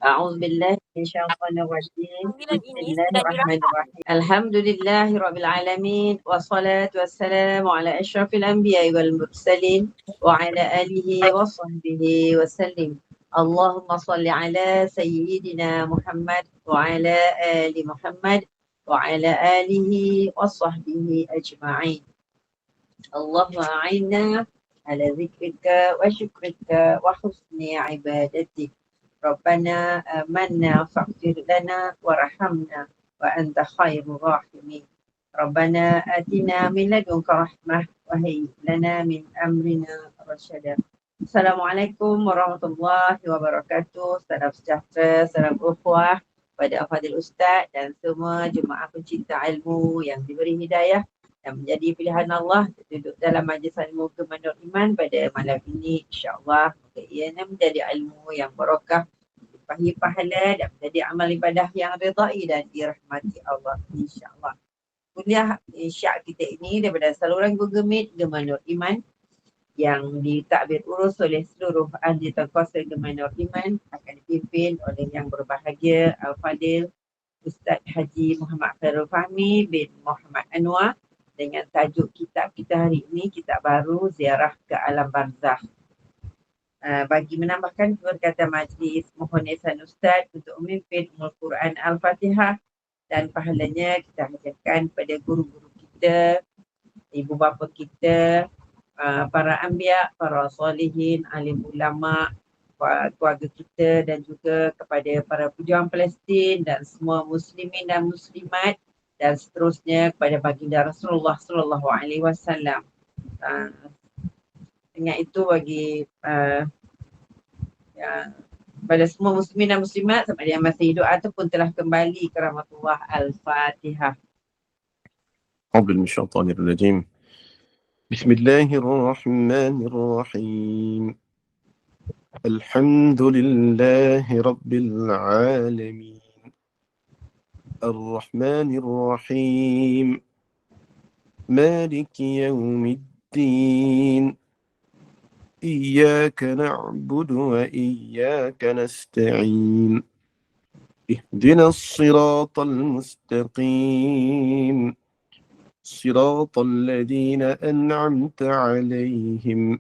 أعوذ بالله من الشيطان الرجيم. Panggilan بسم ini الله sedang الرحمن dirangka. الرحيم. الحمد لله رب العالمين والصلاة والسلام على أشرف الأنبياء والمرسلين وعلى آله وصحبه وسلم. اللهم صل على سيدنا محمد وعلى آل محمد وعلى آله وصحبه أجمعين. اللهم أعنا على ذكرك وشكرك وحسن عبادتك. ربنا آمنا فاغفر لنا وارحمنا وأنت خير الراحمين. ربنا آتنا من لدنك رحمة وهيئ لنا من أمرنا رشدا. Assalamualaikum warahmatullahi wabarakatuh. Salam sejahtera, salam ukhuwah pada Al-Fadhil Ustaz dan semua jemaah pencinta ilmu yang diberi hidayah dan menjadi pilihan Allah duduk dalam majlis ilmu Kemandur Iman pada malam ini, insya-Allah moga ianya menjadi ilmu yang barakah, dilimpahi pahala dan menjadi amal ibadah yang ridai dan dirahmati Allah, insya-Allah. Kuliah insya kita ini daripada saluran Google Meet Kemandur Iman yang ditakbir urus oleh seluruh ahli terkuasa Kemandur Iman, akan dipimpin oleh yang berbahagia Al-Fadhil Ustaz Haji Muhammad Khairul Fahmi bin Muhammad Anwar, dengan tajuk kitab kita hari ini, kitab baru Ziarah ke Alam Barzakh. Bagi menambahkan perkataan majlis, mohon ihsan Ustaz untuk memimpin Ummul Quran Al-Fatihah, dan pahalanya kita hadiahkan pada guru-guru kita, ibu bapa kita, para anbiya, para solihin, alim ulama, keluarga kita, dan juga kepada para pejuang Palestin dan semua muslimin dan muslimat, dan seterusnya kepada baginda Rasulullah sallallahu alaihi wasallam. Dengan itu bagi pada semua muslimin dan muslimat sama ada yang masih hidup ataupun telah kembali ke rahmatullah. Al-Fatihah. أعوذ من الشيطان الرجيم. بسم الله الرحمن الرحيم. الحمد لله رب العالمين الرحمن الرحيم مالك يوم الدين إياك نعبد وإياك نستعين اهدنا الصراط المستقيم صراط الذين أنعمت عليهم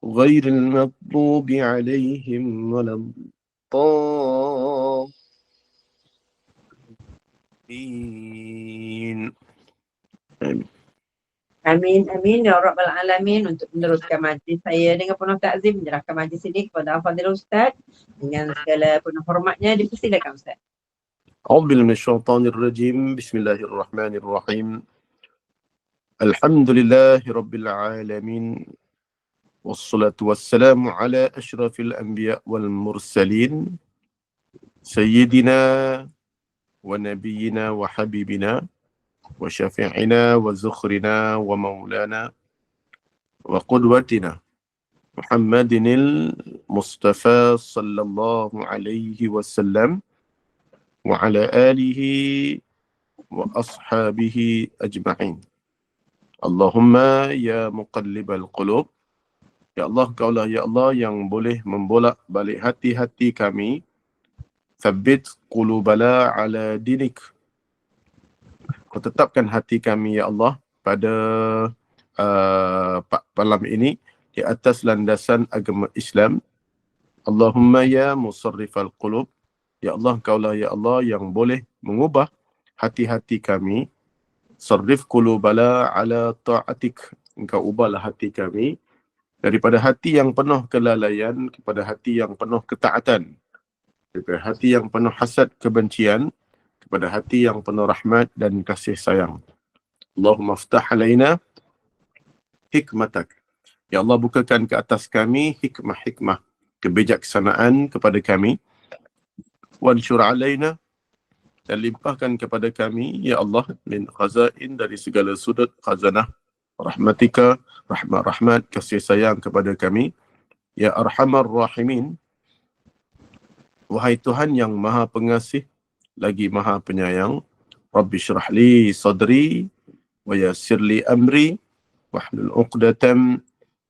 غير المغضوب عليهم ولا الضالين. Amin, amin ya Rabbal Alamin. Untuk meneruskan majlis, saya dengan penuh takzim menyerahkan majlis ini kepada Al-Fadhil Ustaz dengan segala penuh hormatnya. Dipersilakan Ustaz. أعوذ بالله من الشيطان الرجيم. بسم الله الرحمن الرحيم. الحمد لله رب العالمين والصلاة والسلام على أشرف الأنبياء والمرسلين سيدنا ونبينا وحبيبنا وشفيعنا وزخرنا ومولانا وقدوتنا محمد المصطفى صلى الله عليه وسلم وعلى آله وأصحابه أجمعين. اللهم يا مقلب القلوب، ya Allah, Kaulah ya Allah yang boleh membolak balik hati-hati kami. Thabbit qulubana ala dinik, Kau tetapkan hati kami ya Allah pada malam ini di atas landasan agama Islam. Allahumma ya musarrifal qulub, ya Allah, Kaulah ya Allah yang boleh mengubah hati-hati kami. Sarrif qulubana ala ta'atik, Engkau ubahlah hati kami daripada hati yang penuh kelalaian kepada hati yang penuh ketaatan, daripada hati yang penuh hasad kebencian kepada hati yang penuh rahmat dan kasih sayang. Allahumma ftah alaina hikmatak, ya Allah, bukakan ke atas kami hikmah-hikmah, kebijaksanaan kepada kami. Wansyur alaina, dan limpahkan kepada kami ya Allah min khazain, dari segala sudut khazanah rahmatika, rahmat-rahmat kasih sayang kepada kami. Ya Arhamar Rahimin, wahai Tuhan yang maha pengasih lagi maha penyayang. Rabbi syrah li sadri wa yassir li amri wahlul uqdatam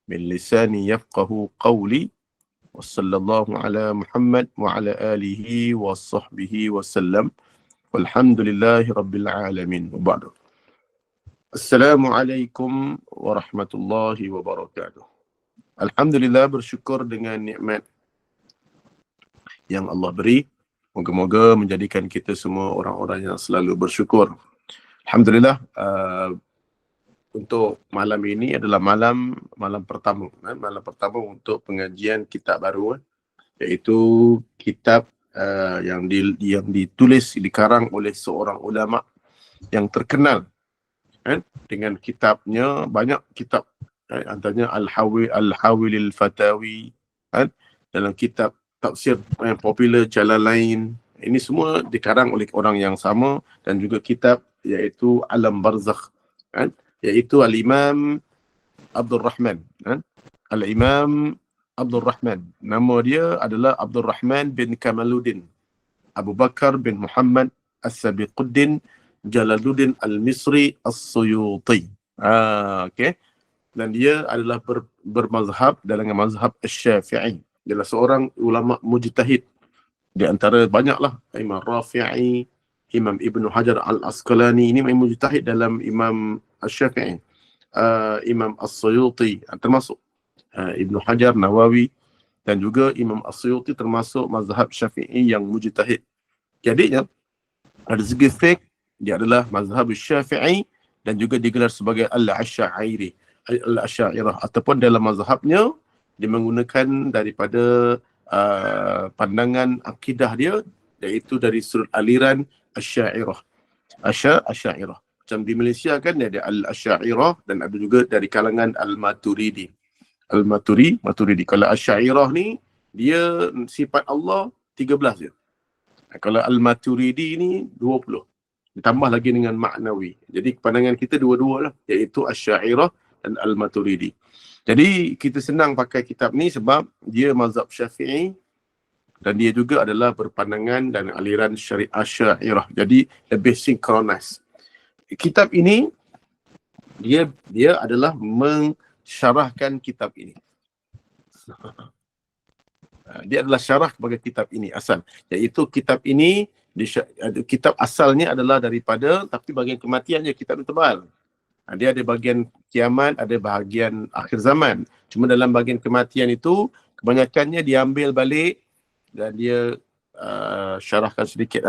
min lisani yafqahu qawli. Wassallallahu ala Muhammad wa ala alihi wa sahbihi wasallam. Walhamdulillahi rabbil alamin. Wa ba'du. Assalamualaikum warahmatullahi wabarakatuh. Alhamdulillah, bersyukur dengan nikmat yang Allah beri. Moga-moga menjadikan kita semua orang-orang yang selalu bersyukur. Alhamdulillah, untuk malam ini adalah malam pertama. Malam pertama untuk pengajian kitab baru, iaitu kitab yang ditulis, dikarang oleh seorang ulama yang terkenal. Dengan kitabnya, banyak kitab, antaranya Al-Hawilil Fatawi, dalam kitab tafsir yang popular Jalalain. Ini semua dikarang oleh orang yang sama, dan juga kitab iaitu Alam Barzakh, iaitu Al-Imam Abdul Rahman. Al-Imam Abdul Rahman. Nama dia adalah Abdul Rahman bin Kamaluddin Abu Bakar bin Muhammad As-Sabiquddin Jalaluddin Al-Misri As-Suyuti. Okay. Dan dia adalah bermazhab dalam mazhab Asy-Syafi'i. Dia adalah seorang ulama mujtahid. Di antara banyaklah Imam Rafi'i, Imam Ibn Hajar Al-Asqalani, ini memang mujtahid dalam Imam Asy-Syafi'i. Imam As-Suyuti termasuk, Ibn Hajar, Nawawi, dan juga Imam As-Suyuti termasuk mazhab Syafi'i yang mujtahid. Jadinya dari segi fiqh dia adalah mazhab Syafi'i, dan juga digelar sebagai Al-Asy'ari, Al-Asy'ariyah, ataupun dalam mazhabnya dia menggunakan daripada pandangan akidah dia, iaitu dari sudut aliran Asy'ariyah. Asy'ariyah. Macam di Malaysia kan dia ada Al-Asy'ariyah, dan ada juga dari kalangan Al-Maturidi. Maturidi. Kalau Asy'ariyah ni dia sifat Allah 13 je. Kalau Al-Maturidi ni 20. Ditambah lagi dengan maknawi. Jadi pandangan kita dua-dua lah, iaitu Asy'ariyah dan Al-Maturidi. Jadi kita senang pakai kitab ni sebab dia mazhab Syafi'i, dan dia juga adalah berpandangan dan aliran Syariah Asy'ariyah. Jadi lebih sinkronis. Kitab ini dia adalah mensyarahkan kitab ini. Dia adalah syarah kepada kitab ini asal, iaitu kitab ini kitab asalnya adalah daripada, tapi bahagian kematiannya kitab itu tebal. Dia ada bahagian kiamat, ada bahagian akhir zaman. Cuma dalam bahagian kematian itu kebanyakannya diambil balik dan dia syarahkan sedikit.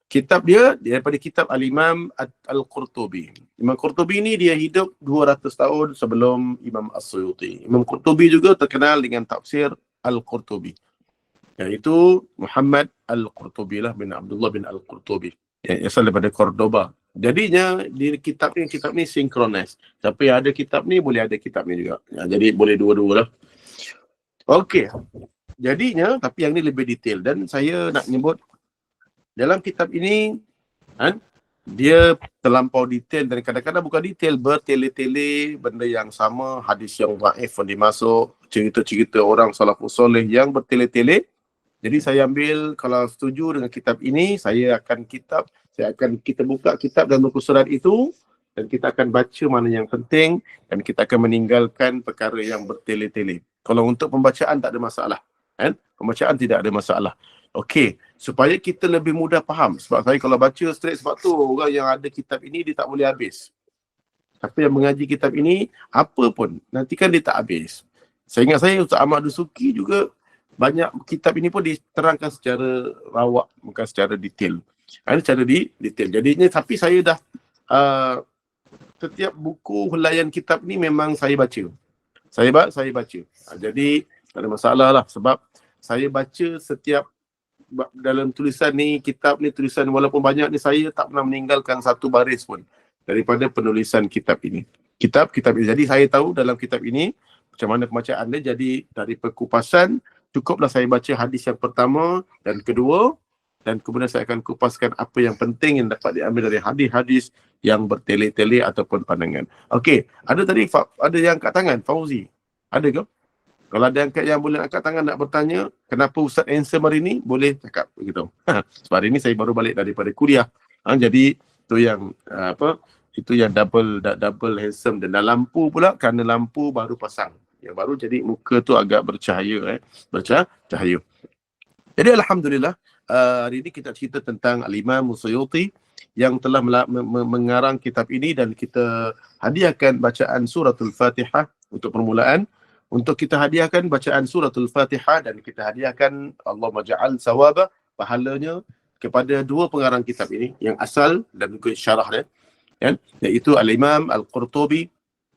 Kitab dia daripada kitab Al-Imam Al-Qurtubi. Imam Qurtubi ni dia hidup 200 tahun sebelum Imam As-Suyuti. Imam Qurtubi juga terkenal dengan tafsir Al-Qurtubi, iaitu Muhammad Al-Qurtubi lah, bin Abdullah bin Al-Qurtubi, yang asal daripada Cordoba. Jadinya di kitab ni sinkronis. Siapa yang ada kitab ni boleh ada kitab ni juga. Jadi boleh dua-dua lah. Okey. Jadinya, tapi yang ni lebih detail, dan saya nak nyebut dalam kitab ini dia terlampau detail, dan kadang-kadang bukan detail, bertele-tele benda yang sama, hadis yang dhaif pun dimasuk, cerita-cerita orang salafus soleh yang bertele-tele. Jadi saya ambil, kalau setuju dengan kitab ini, kita buka kitab dan buku surat itu, dan kita akan baca mana yang penting, dan kita akan meninggalkan perkara yang bertele-tele. Kalau untuk pembacaan tak ada masalah, pembacaan tidak ada masalah. Okey, supaya kita lebih mudah faham. Sebab saya kalau baca straight, sebab tu orang yang ada kitab ini dia tak boleh habis. Tapi yang mengaji kitab ini, apa pun, nanti kan dia tak habis. Saya ingat Ustaz Ahmad Dusuki juga, banyak kitab ini pun diterangkan secara rawak, bukan secara detail. Ini secara detail. Jadinya, tapi saya dah, setiap buku huraian kitab ni memang saya baca. Saya baca. Jadi, tak ada masalah lah. Sebab saya baca setiap dalam tulisan ni, kitab ni, tulisan walaupun banyak ni, saya tak pernah meninggalkan satu baris pun daripada penulisan kitab ini. Kitab ini. Jadi saya tahu dalam kitab ini macam mana pembacaan dia. Jadi dari perkupasan, cukuplah saya baca hadis yang pertama dan kedua, dan kemudian saya akan kupaskan apa yang penting yang dapat diambil dari hadis-hadis yang bertele-tele ataupun pandangan. Okey, ada yang angkat tangan, Fauzi. Ada ke? Kalau ada yang boleh angkat tangan nak bertanya, kenapa Ustaz handsome hari ni, boleh cakap begitu. Sebab hari ni saya baru balik daripada kuliah. Jadi itu yang itu yang double handsome, dan lampu pula kerana lampu baru pasang. Yang baru jadi muka tu agak bercahaya, bercahaya. Jadi alhamdulillah, hari ini kita cerita tentang Al-Imam Suyuti yang telah mengarang kitab ini, dan kita hadiahkan bacaan suratul Fatihah untuk permulaan. Untuk kita hadiahkan bacaan suratul Fatihah, dan kita hadiahkan Allahumma ja'al sawaba, pahalanya kepada dua pengarang kitab ini yang asal dan juga syarah dia, kan? Iaitu Al-Imam Al-Qurtubi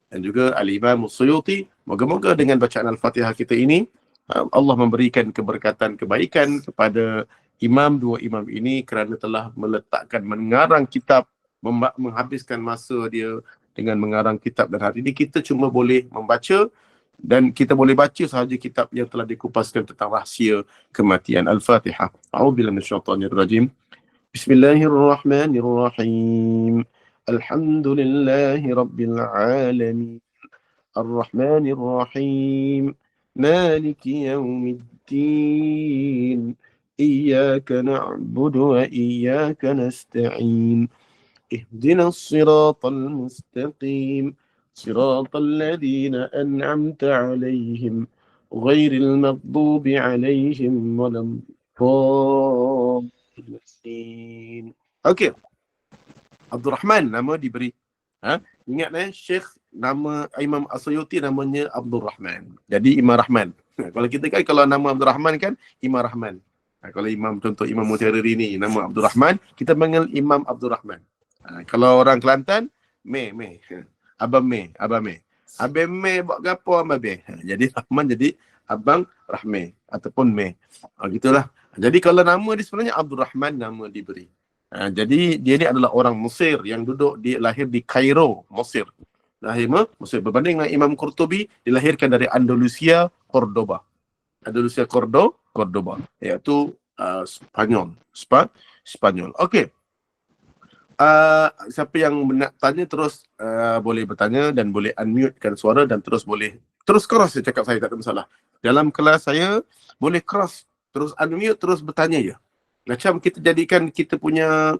dan juga Al-Imam Suyuti. Moga-moga dengan bacaan Al-Fatihah kita ini Allah memberikan keberkatan, kebaikan kepada dua imam ini kerana telah meletakkan, mengarang kitab, menghabiskan masa dia dengan mengarang kitab. Dan hari ini kita cuma boleh membaca, dan kita boleh baca sahaja kitab yang telah dikupaskan tentang rahsia kematian. Al-Fatihah. A'udzubillahi minasyaitonirrajim. Bismillahirrahmanirrahim. Alhamdulillahi rabbil alamin. Ar-Rahmanir-Rahim. Maliki yaumiddin. Iyyaka na'budu wa iyyaka nasta'in. Ihdinas siratal mustaqim. Siratal ladzina an'amta 'alaihim ghairil maghdubi 'alaihim waladdallin. Okey. Abdul Rahman nama diberi. Ingat Syekh, nama Imam As-Suyuti namanya Abdul Rahman. Jadi Imam Rahman. Kalau kita kan, kalau nama Abdul Rahman kan Imam Rahman. Kalau imam, contoh Imam Mutahiri ni nama Abdul Rahman, kita panggil Imam Abdul Rahman. Kalau orang Kelantan, Abang Me. Abang Me buat gapo Abang Me. Jadi Rahman jadi Abang Rahme ataupun Me. Gitulah. Jadi kalau nama dia sebenarnya Abdul Rahman, nama diberi. Jadi dia ni adalah orang Mesir yang lahir di Kairo, Mesir. Lahir Mesir. Berbanding dengan Imam Qurtubi, dilahirkan dari Andalusia, Cordoba. Andalusia, Cordoba. Iaitu Spanyol. Okey. Siapa yang nak tanya terus boleh bertanya, dan boleh unmutekan suara, dan terus cross je cakap saya, tak ada masalah. Dalam kelas saya boleh cross, terus unmute, terus bertanya je. Macam kita jadikan kita punya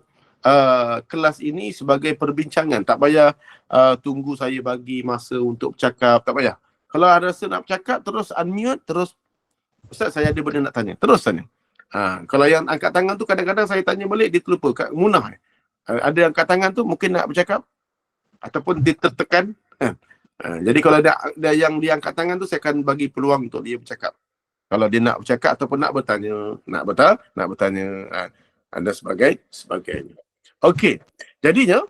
kelas ini sebagai perbincangan. Tak payah tunggu saya bagi masa untuk bercakap, tak payah. Kalau ada rasa nak bercakap, terus unmute, terus Ustaz saya ada benda nak tanya, terus tanya. Kalau yang angkat tangan tu kadang-kadang saya tanya balik, dia terlupa. Kat Munah ada yang angkat tangan tu mungkin nak bercakap ataupun dia tertekan. Jadi kalau ada yang dia angkat tangan tu, saya akan bagi peluang untuk dia bercakap. Kalau dia nak bercakap ataupun nak bertanya, dan sebagainya. Okey, jadinya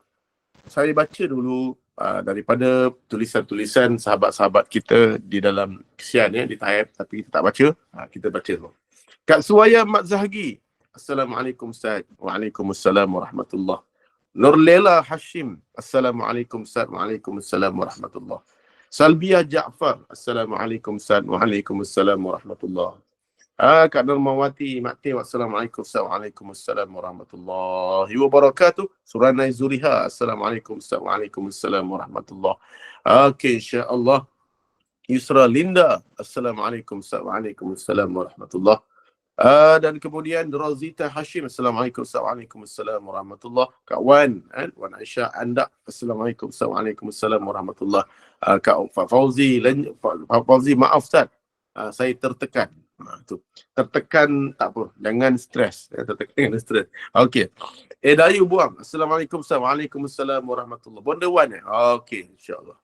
saya baca dulu daripada tulisan-tulisan sahabat-sahabat kita di dalam kesian di type, tapi kita tak baca. Kita baca dulu. Kak Suwaya Mat Zahgi. Assalamualaikum Ustaz. Waalaikumsalam warahmatullahi. Nurlela Hashim. Assalamualaikum Ustaz. Waalaikumsalam warahmatullahi. Salbia Ja'far. Assalamualaikum Ustaz. Waalaikumsalam warahmatullahi. Kak Nurmawati Makti. Wassalamualaikum Ustaz. Waalaikumsalam warahmatullahi wabarakatuh. Suranai Zuriha. Assalamualaikum Ustaz. Waalaikumsalam warahmatullahi. Okey, insya-Allah. Yusra Linda. Assalamualaikum Ustaz. Waalaikumsalam warahmatullahi. Dan kemudian Rozita Hashim. Assalamualaikum Waalaikumsalam warahmatullahi. Kak Wan Aisyah Anda. Assalamualaikum Waalaikumsalam warahmatullahi. Kak Fauzi maaf Ustaz, saya tertekan. Tertekan tak apa, jangan stres. Tertekan jangan stres. Okey. Dayu Buang. Assalamualaikum Waalaikumsalam warahmatullahi. Bonda Wan okey, insya-Allah.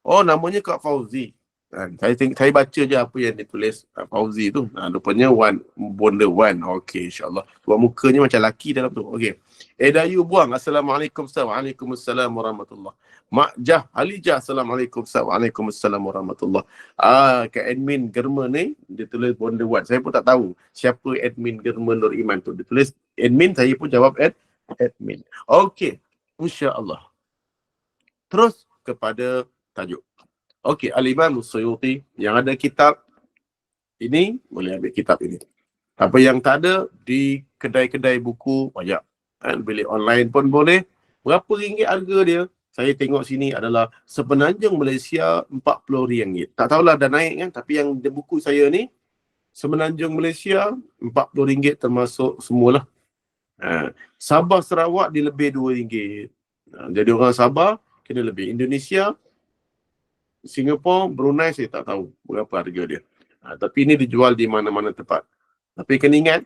Oh, namanya Kak Fauzi. Saya baca je apa yang ditulis Fauzi tu. Rupanya Bonda Wan. Okey, insya-Allah. Buat mukanya macam lelaki dalam tu. Okey. Dayu Buang. Assalamualaikum Waalaikumsalam warahmatullahi. Mak Jah Halijah. Assalamualaikum Waalaikumsalam warahmatullahi. Kak admin Germa ni dia tulis Bonda Wan. Saya pun tak tahu siapa admin Germa Nur Iman tu. Dia tulis admin, saya pun jawab admin. Okey, insya-Allah. Terus kepada tajuk. Okey, Al-Imam Suyuti yang ada kitab ini, boleh ambil kitab ini. Apa yang tak ada, di kedai-kedai buku banyak. Beli online pun boleh. Berapa ringgit harga dia? Saya tengok sini adalah Semenanjung Malaysia RM40. Tak tahulah dah naik kan, tapi yang di buku saya ni Semenanjung Malaysia RM40 termasuk semualah. Sabah Sarawak dia lebih RM2. Jadi orang Sabah kena lebih. Indonesia Singapura, Brunei saya tak tahu berapa harga dia. Tapi ini dijual di mana-mana tempat. Tapi kena ingat,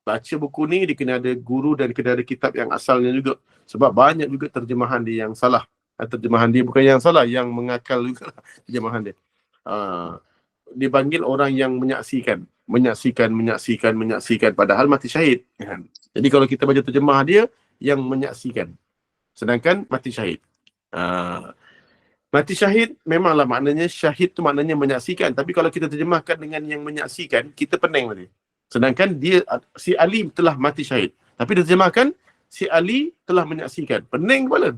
baca buku ni dia kena ada guru dan kena ada kitab yang asalnya juga. Sebab banyak juga terjemahan dia yang salah. Terjemahan dia bukan yang salah, yang mengakal juga lah terjemahan dia. Dipanggil orang yang menyaksikan. Menyaksikan. Padahal mati syahid. Jadi kalau kita baca terjemah dia, yang menyaksikan. Sedangkan mati syahid. Mati syahid memanglah maknanya syahid tu maknanya menyaksikan. Tapi kalau kita terjemahkan dengan yang menyaksikan, kita pening tadi. Sedangkan dia, si Ali telah mati syahid. Tapi diterjemahkan, si Ali telah menyaksikan. Pening kepala.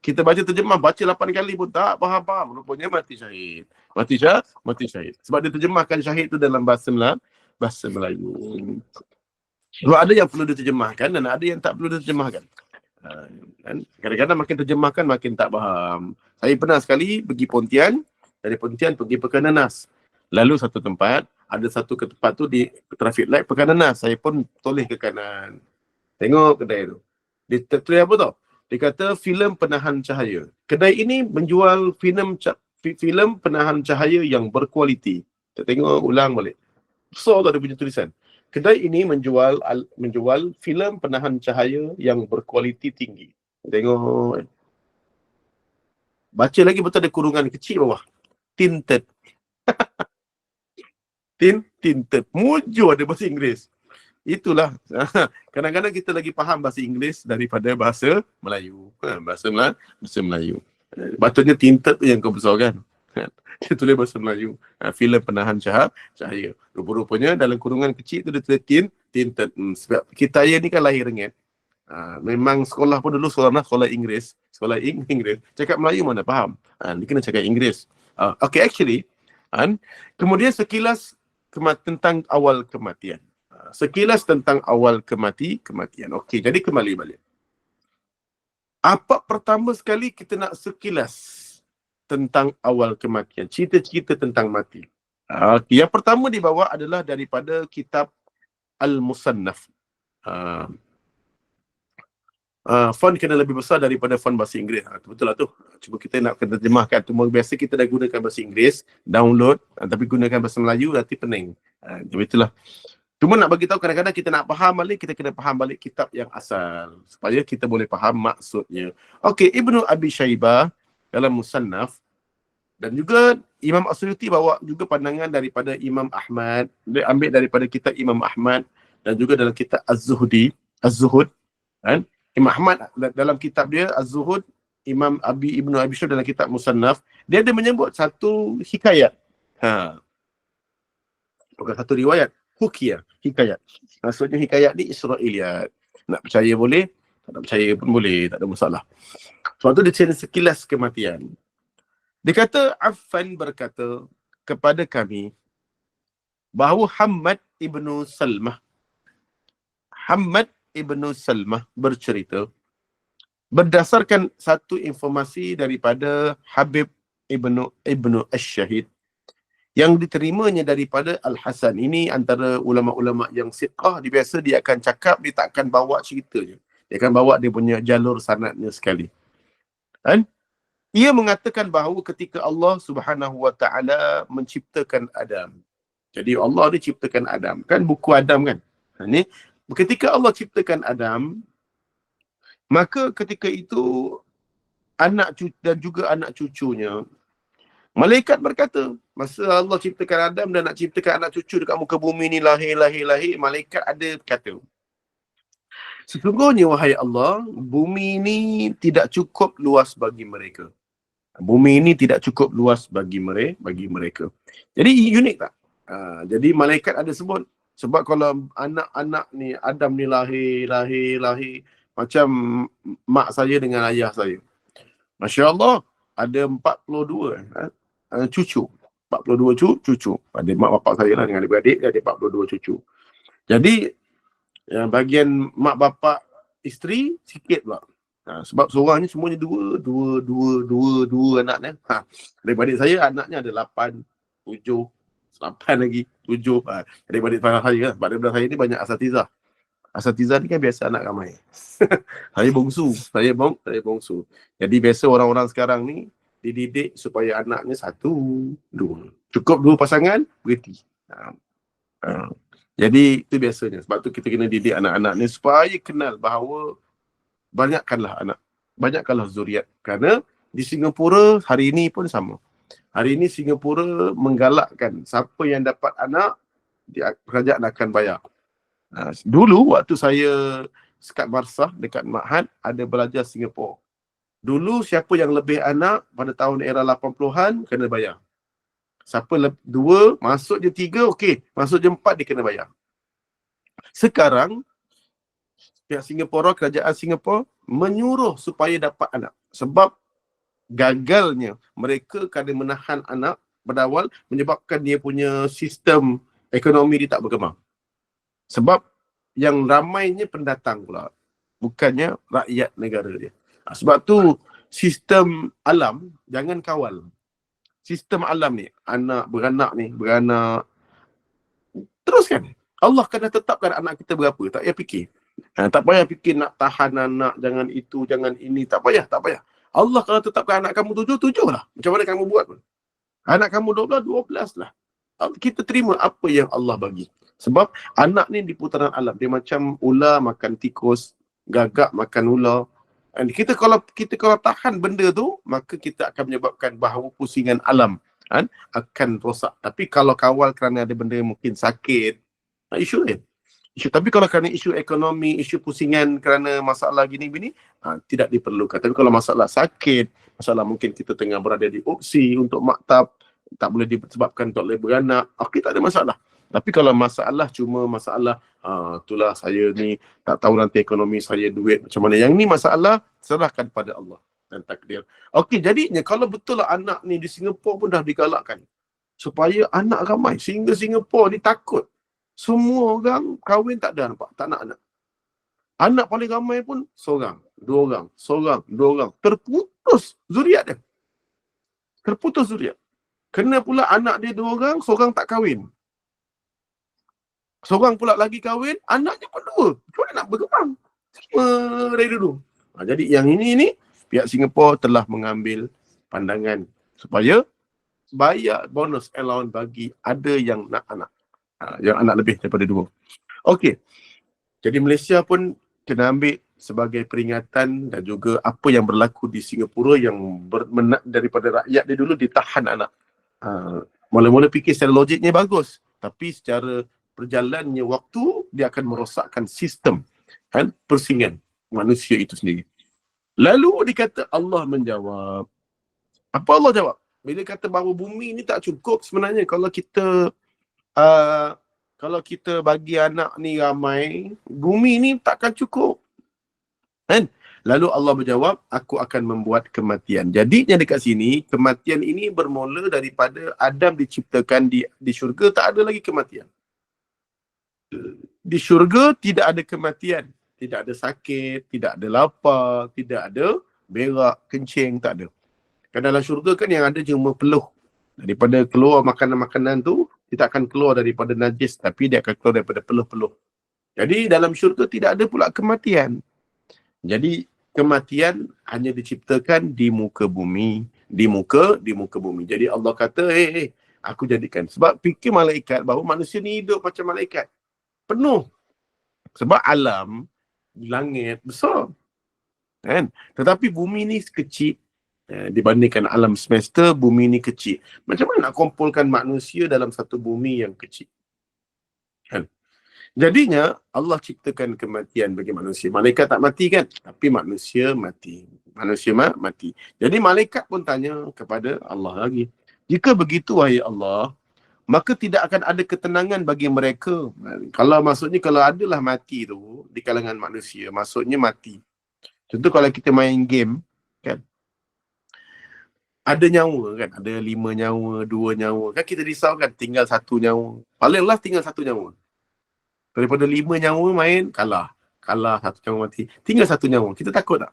Kita baca terjemah, baca 8 kali pun tak faham-faham. Rupanya mati syahid. Mati syahid. Sebab dia terjemahkan syahid tu dalam bahasa Melayu. Sebab ada yang perlu diterjemahkan dan ada yang tak perlu diterjemahkan. Kadang-kadang makin terjemahkan makin tak faham. Saya pernah sekali pergi Pontian, dari Pontian pergi Pekananas. Lalu satu tempat, ada satu ke tempat tu di traffic light Pekananas. Saya pun toleh ke kanan. Tengok kedai tu. Dia tulis apa tau? Dia kata filem penahan cahaya. Kedai ini menjual filem penahan cahaya yang berkualiti. Kita tengok ulang balik. Besar tu ada punya tulisan. Kedai ini menjual filem penahan cahaya yang berkualiti tinggi. Tengok. Baca lagi betul ada kurungan kecil bawah. Tinted. Tinted. Mujur ada bahasa Inggeris. Itulah. Kadang-kadang kita lagi faham bahasa Inggeris daripada bahasa Melayu. Bahasa Melayu. Patutnya tinted tu yang kau besar kan. Dia tulis bahasa Melayu. Filem penahan cahaya. Rupa-rupanya dalam kurungan kecil tu dia tulis tinted. Sebab kita ni kan lahir ingat. Memang sekolah pun dulu sekolah Inggeris. Sekolah Inggeris. Cakap Melayu mana faham. Dia kena cakap Inggeris. Okay, actually. Kemudian sekilas tentang awal kematian. Sekilas tentang awal kematian. Okey, jadi kembali balik. Apa pertama sekali kita nak sekilas tentang awal kematian, cerita-cerita tentang mati. Yang pertama dibawa adalah daripada kitab Al-Musannaf. Font kena lebih besar daripada font bahasa Inggeris. Betul lah tu. Cuba kita nak kena terjemahkan. Biasa kita dah gunakan bahasa Inggeris, download, tapi gunakan bahasa Melayu, nanti pening. Jadi itulah. Cuma nak bagi tahu kadang-kadang kita nak faham balik, kita kena faham balik kitab yang asal supaya kita boleh faham maksudnya. Okey, Ibnu Abi Syaibah dalam Musannaf dan juga Imam As-Suyuti bawa juga pandangan daripada Imam Ahmad, dia ambil daripada kitab Imam Ahmad dan juga dalam kitab Az-Zuhud kan? Imam Ahmad dalam kitab dia Az-Zuhud, Imam Ibnu Abi Syaibah dalam kitab Musannaf, dia ada menyebut satu hikayat. Bukan satu riwayat. Hukiyah, hikayat. Maksudnya hikayat ni Israiliyat. Nak percaya boleh, tak nak percaya pun boleh, tak ada masalah. Sebab tu dia cerita sekilas kematian. Dia kata, Affan berkata kepada kami bahawa Hammad ibnu Salmah bercerita berdasarkan satu informasi daripada Habib ibnu Ash-Syahid yang diterimanya daripada Al-Hasan. Ini antara ulama-ulama yang siqah. Biasa dia akan cakap, dia tak akan bawa ceritanya. Dia akan bawa dia punya jalur sanadnya sekali. Kan? Ia mengatakan bahawa ketika Allah Subhanahu Wa Taala menciptakan Adam. Jadi Allah dia ciptakan Adam. Kan buku Adam kan? Ini ketika Allah ciptakan Adam, maka ketika itu anak cucu dan juga anak cucunya, malaikat berkata, masa Allah ciptakan Adam dan nak ciptakan anak cucu dekat muka bumi ni lahir, malaikat ada kata, sesungguhnya wahai Allah, bumi ini tidak cukup luas bagi mereka. Bumi ini tidak cukup luas bagi mereka. Jadi unik tak? Jadi malaikat ada sebut. Sebab kalau anak-anak ni, Adam ni lahir, macam mak saya dengan ayah saya. Masya Allah, ada 42 cucu. 42 cucu. Pada mak bapak saya lah dengan adik-adik, ada 42 cucu. Jadi, bagian mak bapak isteri, sikit pula. Sebab seorang ni semuanya dua anak ni. Adik-adik saya, anaknya ada 8, 7, 8 lagi, 7. Adik-adik saya lah. Sebab daripada saya ni banyak asatizah. Asatizah ni kan biasa anak ramai. Saya bongsu. Jadi biasa orang-orang sekarang ni, dididik supaya anaknya satu, dua. Cukup dua pasangan, berhenti. Jadi itu biasanya. Sebab tu kita kena didik anak-anak ni supaya kenal bahawa banyakkanlah zuriat. Kerana di Singapura hari ini pun sama. Hari ini Singapura menggalakkan siapa yang dapat anak, kerajaan akan bayar. Dulu waktu saya sekat barsah dekat Ma'had, ada belajar Singapura. Dulu siapa yang lebih anak pada tahun era 80-an kena bayar. Siapa dua, masuk je tiga, okey. Masuk je empat, dia kena bayar. Sekarang, pihak Singapura, kerajaan Singapura menyuruh supaya dapat anak. Sebab gagalnya mereka kerana menahan anak pada awal menyebabkan dia punya sistem ekonomi dia tak berkembang. Sebab yang ramainya pendatang pula, bukannya rakyat negara dia. Sebab tu sistem alam jangan kawal. Sistem alam ni, beranak teruskan. Allah kena tetapkan anak kita berapa, tak payah fikir. Tak payah fikir nak tahan anak, jangan itu, jangan ini, tak payah. Allah kalau tetapkan anak kamu 7 lah. Macam mana kamu buat pun. Anak kamu 12 lah. Kita terima apa yang Allah bagi. Sebab anak ni di putaran alam. Dia macam ular makan tikus, gagak makan ular. Dan kita kalau tahan benda tu, maka kita akan menyebabkan bahawa pusingan alam akan rosak. Tapi kalau kawal kerana ada benda mungkin sakit, isu lain. Tapi kalau kerana isu ekonomi, isu pusingan kerana masalah gini-gini, tidak diperlukan. Tapi kalau masalah sakit, masalah mungkin kita tengah berada di opsi untuk maktab, tak boleh disebabkan tak boleh beranak, okey, tak ada masalah. Tapi kalau cuma masalah, itulah saya ni tak tahu nanti ekonomi saya, duit macam mana. Yang ni masalah, serahkan pada Allah dan takdir. Okey, jadinya kalau betul lah anak ni di Singapura pun dah digalakkan supaya anak ramai. Sehingga Singapura ni takut. Semua orang kahwin tak nak anak. Anak paling ramai pun seorang, dua orang. Terputus zuriat dia. Kena pula anak dia 2 orang, seorang tak kahwin. Seorang pula lagi kahwin, anaknya pun 2. Macam mana nak berkembang? Semua dari dulu. Jadi yang ini pihak Singapura telah mengambil pandangan supaya bayar bonus allowance bagi ada yang nak anak. Yang anak lebih daripada 2. Okey. Jadi Malaysia pun kena ambil sebagai peringatan dan juga apa yang berlaku di Singapura yang daripada rakyat dia dulu ditahan anak. Mula-mula fikir secara logiknya bagus. Tapi secara berjalannya waktu, dia akan merosakkan sistem persingan manusia itu sendiri. Lalu dikata Allah menjawab. Apa Allah jawab? Bila kata bahawa bumi ni tak cukup sebenarnya kalau kita bagi anak ni ramai, bumi ni takkan cukup. Lalu Allah berjawab, aku akan membuat kematian. Jadinya dekat sini, kematian ini bermula daripada Adam diciptakan di syurga, tak ada lagi kematian. Di syurga tidak ada kematian. Tidak ada sakit, tidak ada lapar, tidak ada berak, kencing, tak ada. Kan dalam syurga kan yang ada cuma peluh. Daripada keluar makanan-makanan tu, dia tak akan keluar daripada najis, tapi dia akan keluar daripada peluh-peluh. Jadi dalam syurga tidak ada pula kematian. Jadi kematian hanya diciptakan di muka bumi. Di muka bumi. Jadi Allah kata, aku jadikan. Sebab fikir malaikat bahawa manusia ni hidup macam malaikat. Penuh. Sebab alam, langit besar. Tetapi bumi ni kecil. Dibandingkan alam semesta, bumi ni kecil. Macam mana nak kumpulkan manusia dalam satu bumi yang kecil? Jadinya Allah ciptakan kematian bagi manusia. Malaikat tak mati kan? Tapi manusia mati. Mati. Jadi malaikat pun tanya kepada Allah lagi. Jika begitu wahai Allah, maka tidak akan ada ketenangan bagi mereka. Kalau adalah mati tu di kalangan manusia, maksudnya mati. Contoh kalau kita main game kan, ada nyawa kan, ada 5 nyawa, 2 nyawa. Kan kita risau kan, tinggal 1 nyawa. Paling last tinggal 1 nyawa. Daripada 5 nyawa main, kalah 1 nyawa mati. Tinggal 1 nyawa. Kita takut tak?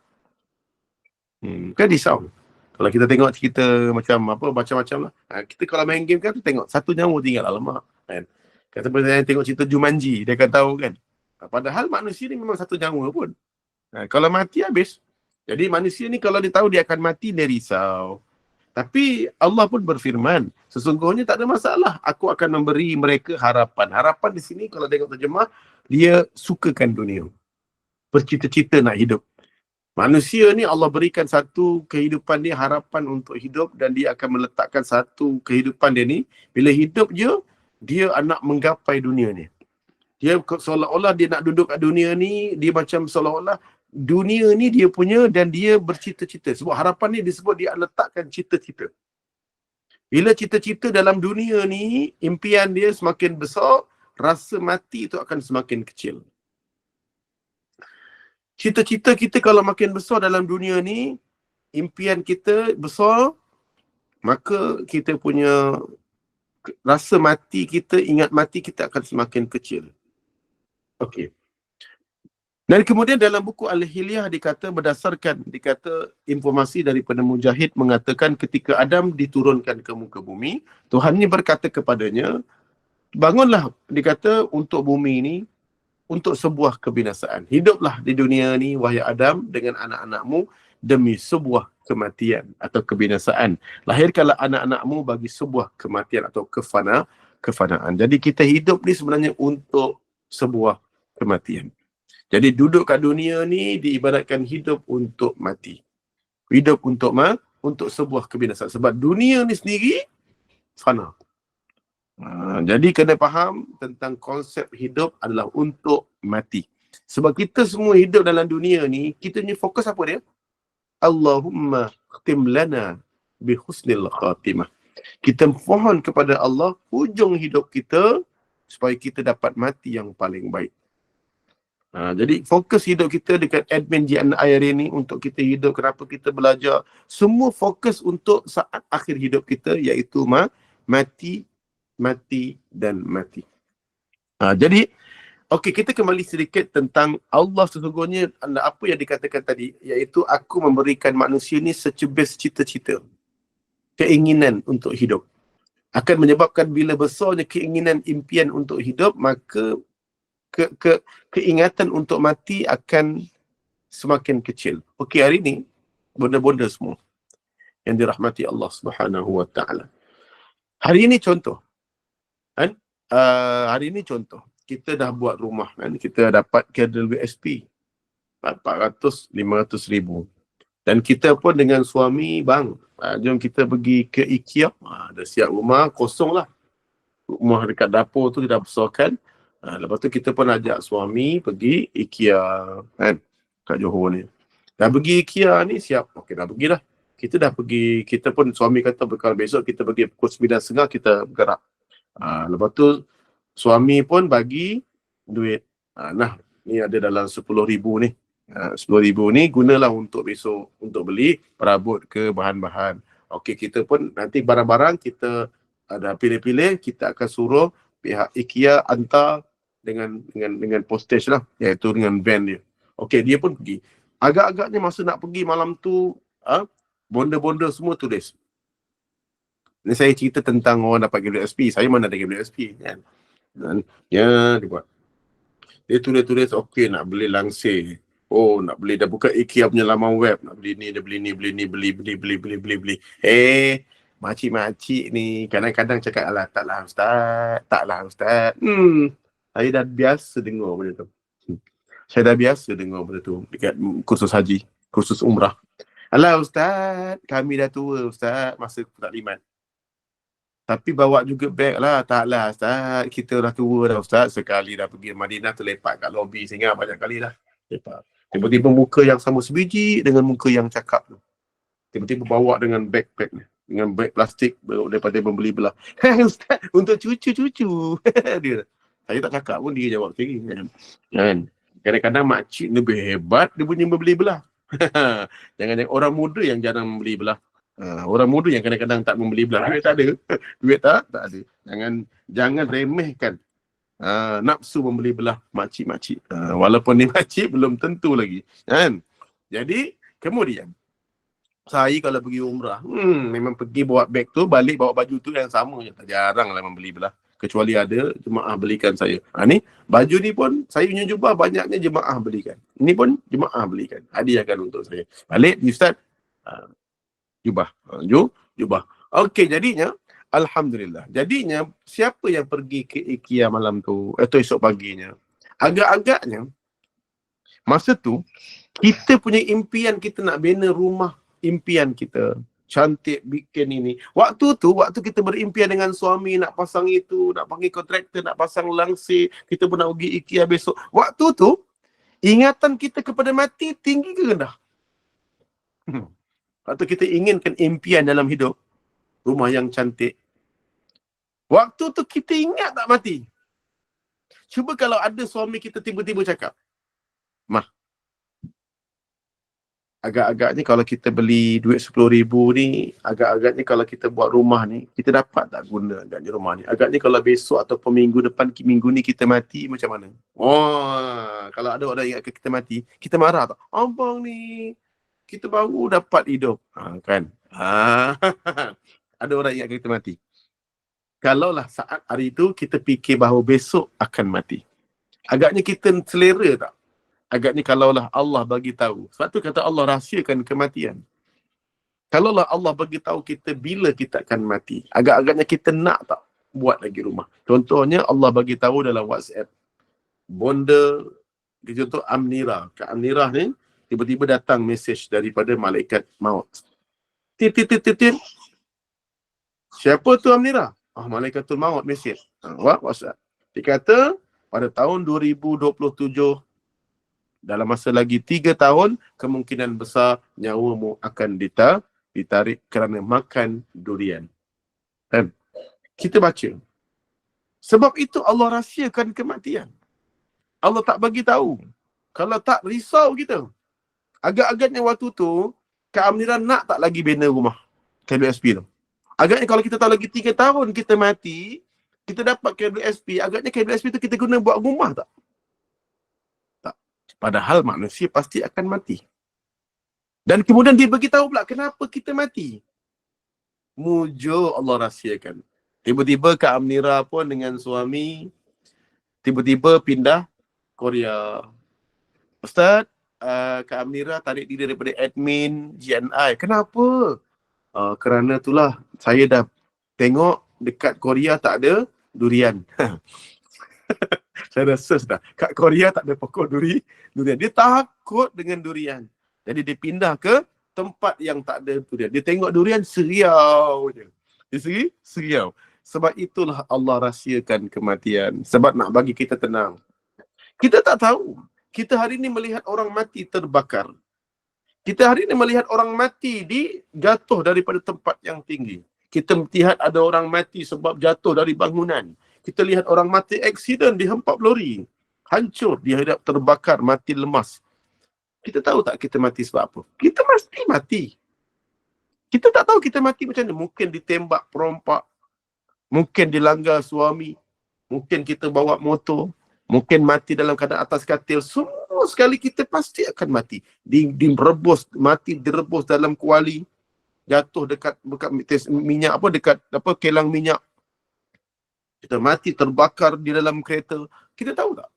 Kan risau. Kalau kita tengok cerita macam-macam lah. Kita kalau main game kan, kita tengok 1 nyawa tinggal, alamak. Kan? Kata saya tengok cerita Jumanji, dia akan tahu kan. Padahal manusia ni memang 1 nyawa pun. Kalau mati habis. Jadi manusia ni kalau dia tahu dia akan mati, dia risau. Tapi Allah pun berfirman, sesungguhnya tak ada masalah. Aku akan memberi mereka harapan. Harapan di sini kalau tengok terjemah, dia sukakan dunia. Bercita-cita nak hidup. Manusia ni Allah berikan satu kehidupan dia, harapan untuk hidup, dan dia akan meletakkan satu kehidupan dia ni, bila hidup je, dia nak menggapai dunia ni. Dia seolah-olah dia nak duduk kat dunia ni, dia macam seolah-olah dunia ni dia punya dan dia bercita-cita. Sebab harapan ni disebut dia letakkan cita-cita. Bila cita-cita dalam dunia ni, impian dia semakin besar, rasa mati itu akan semakin kecil. Cita-cita kita kalau makin besar dalam dunia ni, impian kita besar, maka kita punya rasa mati kita, ingat mati kita akan semakin kecil. Okey. Dan kemudian dalam buku Al-Hilyah dikata informasi daripada Mujahid mengatakan ketika Adam diturunkan ke muka bumi, Tuhan ni berkata kepadanya, bangunlah, dikata, untuk bumi ini, untuk sebuah kebinasaan. Hiduplah di dunia ni, wahai Adam, dengan anak-anakmu demi sebuah kematian atau kebinasaan. Lahirkanlah anak-anakmu bagi sebuah kematian atau kefanaan. Jadi kita hidup ni sebenarnya untuk sebuah kematian. Jadi duduk kat dunia ni diibaratkan hidup untuk mati. Hidup untuk sebuah kebinasaan. Sebab dunia ni sendiri fana. Jadi kena faham tentang konsep hidup adalah untuk mati. Sebab kita semua hidup dalam dunia ni, kita punya fokus apa dia? Allahumma khtim lana bi husnil khatimah. Kita mohon kepada Allah hujung hidup kita supaya kita dapat mati yang paling baik. Jadi fokus hidup kita dekat admin JNI hari ni untuk kita hidup, kenapa kita belajar, semua fokus untuk saat akhir hidup kita, iaitu mati. Jadi, okey, kita kembali sedikit tentang Allah sesungguhnya, apa yang dikatakan tadi, iaitu aku memberikan manusia ni secebis cita-cita, keinginan untuk hidup. Akan menyebabkan bila besarnya keinginan impian untuk hidup, maka keingatan untuk mati akan semakin kecil. Okey, hari ni, bonda-bonda semua yang dirahmati Allah Subhanahu Wa Taala. Hari ini contoh, hari ini contoh, kita dah buat rumah kan, kita dapat KWSP 400-500 ribu. Dan kita pun dengan suami, bang, jom kita pergi ke IKEA. Dah siap rumah, kosong lah. Rumah dekat dapur tu kita besarkan. Lepas tu kita pun ajak suami pergi IKEA kan, kat Johor ni. Dah pergi IKEA ni siap, okey dah pergi dah. Kita dah pergi, kita pun suami kata kalau besok kita pergi pukul 9.30 kita bergerak. Lepas tu suami pun bagi duit. Nah, ni ada dalam 10,000 ni. 10,000 ni gunalah untuk besok untuk beli perabot ke bahan-bahan. Okey, kita pun nanti barang-barang kita ada pilih-pilih, kita akan suruh pihak IKEA hantar dengan postage lah, iaitu dengan van dia. Okey, dia pun pergi. Agak-agaknya masa nak pergi malam tu, bonda-bonda semua tulis. Ni saya cerita tentang orang dapat KWSP. Saya mana ada KWSP kan. Dan ya, dia buat. Dia tulis-tulis, okey nak beli langsir. Oh, nak beli, dah buka IKEA punya laman web. Nak beli ni, dia beli ni, beli. Makcik-makcik ni kadang-kadang cakap, alah taklah Ustaz. Saya dah biasa dengar benda tu. Dekat kursus haji, kursus umrah. Alah Ustaz, kami dah tua Ustaz, masa taklimat. Tapi bawa juga beg lah. Taklah Ustaz, kita dah tua dah Ustaz. Sekali dah pergi Madinah tu lepak kat lobi sehingga banyak kali dah lepak. Tiba-tiba muka yang sama sebiji dengan muka yang cakap tu. Tiba-tiba bawa dengan backpack ni, dengan beg plastik daripada membeli belah. Ustaz, untuk cucu-cucu. Dia. Saya tak cakap pun dia jawab sendiri kan. Kadang-kadang makcik lebih hebat dia punya membeli belah. Jangan orang muda yang jarang membeli belah. Orang muda yang kadang-kadang tak membeli belah. Duit tak ada. Duit tak ada. Jangan remehkan nafsu membeli belah makcik-makcik. Walaupun ni makcik belum tentu lagi. Kan? Jadi, kemudian saya kalau pergi umrah, memang pergi bawa beg tu, balik bawa baju tu yang sama je. Tak jarang lah membeli belah. Kecuali ada jemaah belikan saya. Ni baju ni pun saya punya jubah banyaknya jemaah belikan. Ini pun jemaah belikan. Hadiahkan untuk saya. Balik di Ustaz, jubah. jubah. Okey, jadinya alhamdulillah. Jadinya siapa yang pergi ke IKEA malam tu atau esok paginya? Agak-agaknya masa tu kita punya impian, kita nak bina rumah impian kita. Cantik, bikin ini. Waktu kita berimpian dengan suami nak pasang itu, nak panggil kontraktor, nak pasang langsir, kita pun nak pergi IKEA besok. Waktu tu, ingatan kita kepada mati tinggi ke rendah? Waktu kita inginkan impian dalam hidup, rumah yang cantik. Waktu tu kita ingat tak mati? Cuba kalau ada suami kita tiba-tiba cakap, "Mah, agak-agaknya kalau kita beli duit 10,000 ni, agak-agaknya kalau kita buat rumah ni, kita dapat tak guna agaknya rumah ni? Agaknya kalau besok ataupun minggu depan, minggu ni kita mati, macam mana?" Oh, kalau ada orang ingatkan kita mati, kita marah tak? "Abang ni, kita baru dapat hidup." Kan? Ada orang ingatkan kita mati. Kalaulah saat hari itu kita fikir bahawa besok akan mati, agaknya kita selera tak? Agaknya kalaulah Allah bagi tahu. Sebab tu kata Allah rahsiakan kematian. Kalaulah Allah bagi tahu kita bila kita akan mati, agak-agaknya kita nak tak buat lagi rumah. Contohnya Allah bagi tahu dalam WhatsApp. Bonda, contoh Amnira. Kak Amnira ni tiba-tiba datang mesej daripada malaikat maut. Tit. Siapa tu Amnira? Malaikatul maut mesej. WhatsApp. Dia kata pada tahun 2027, dalam masa lagi 3 tahun, kemungkinan besar nyawamu akan ditarik kerana makan durian. Kan? Kita baca. Sebab itu Allah rahsiakan kematian. Allah tak bagi tahu. Kalau tak, risau kita. Agak-agaknya waktu tu, Kak Amnira nak tak lagi bina rumah KWSP tu. Agaknya kalau kita tahu lagi 3 tahun kita mati, kita dapat KWSP, agaknya KWSP tu kita guna buat rumah tak? Padahal manusia pasti akan mati. Dan kemudian dia beritahu pula kenapa kita mati. Mujur Allah rahsiakan. Tiba-tiba Kak Amnira pun dengan suami tiba-tiba pindah Korea. Ustaz, Kak Amnira tarik diri daripada admin GNI. Kenapa? Kerana itulah saya dah tengok dekat Korea tak ada durian. Saya rasa dah. Kat Korea tak ada pokok durian. Dia takut dengan durian. Jadi dia pindah ke tempat yang tak ada durian. Dia tengok durian seriau je. Dia seriau. Sebab itulah Allah rahsiakan kematian. Sebab nak bagi kita tenang. Kita tak tahu. Kita hari ini melihat orang mati terbakar. Kita hari ini melihat orang mati jatuh daripada tempat yang tinggi. Kita melihat ada orang mati sebab jatuh dari bangunan. Kita lihat orang mati aksiden dihempap lori. Hancur, dihadap terbakar, mati lemas. Kita tahu tak kita mati sebab apa? Kita mesti mati. Kita tak tahu kita mati macam mana. Mungkin ditembak perompak. Mungkin dilanggar suami. Mungkin kita bawa motor. Mungkin mati dalam keadaan atas katil. Semua sekali kita pasti akan mati. Direbus dalam kuali. Jatuh dekat minyak dekat kilang minyak. Kita mati terbakar di dalam kereta. Kita tahu tak?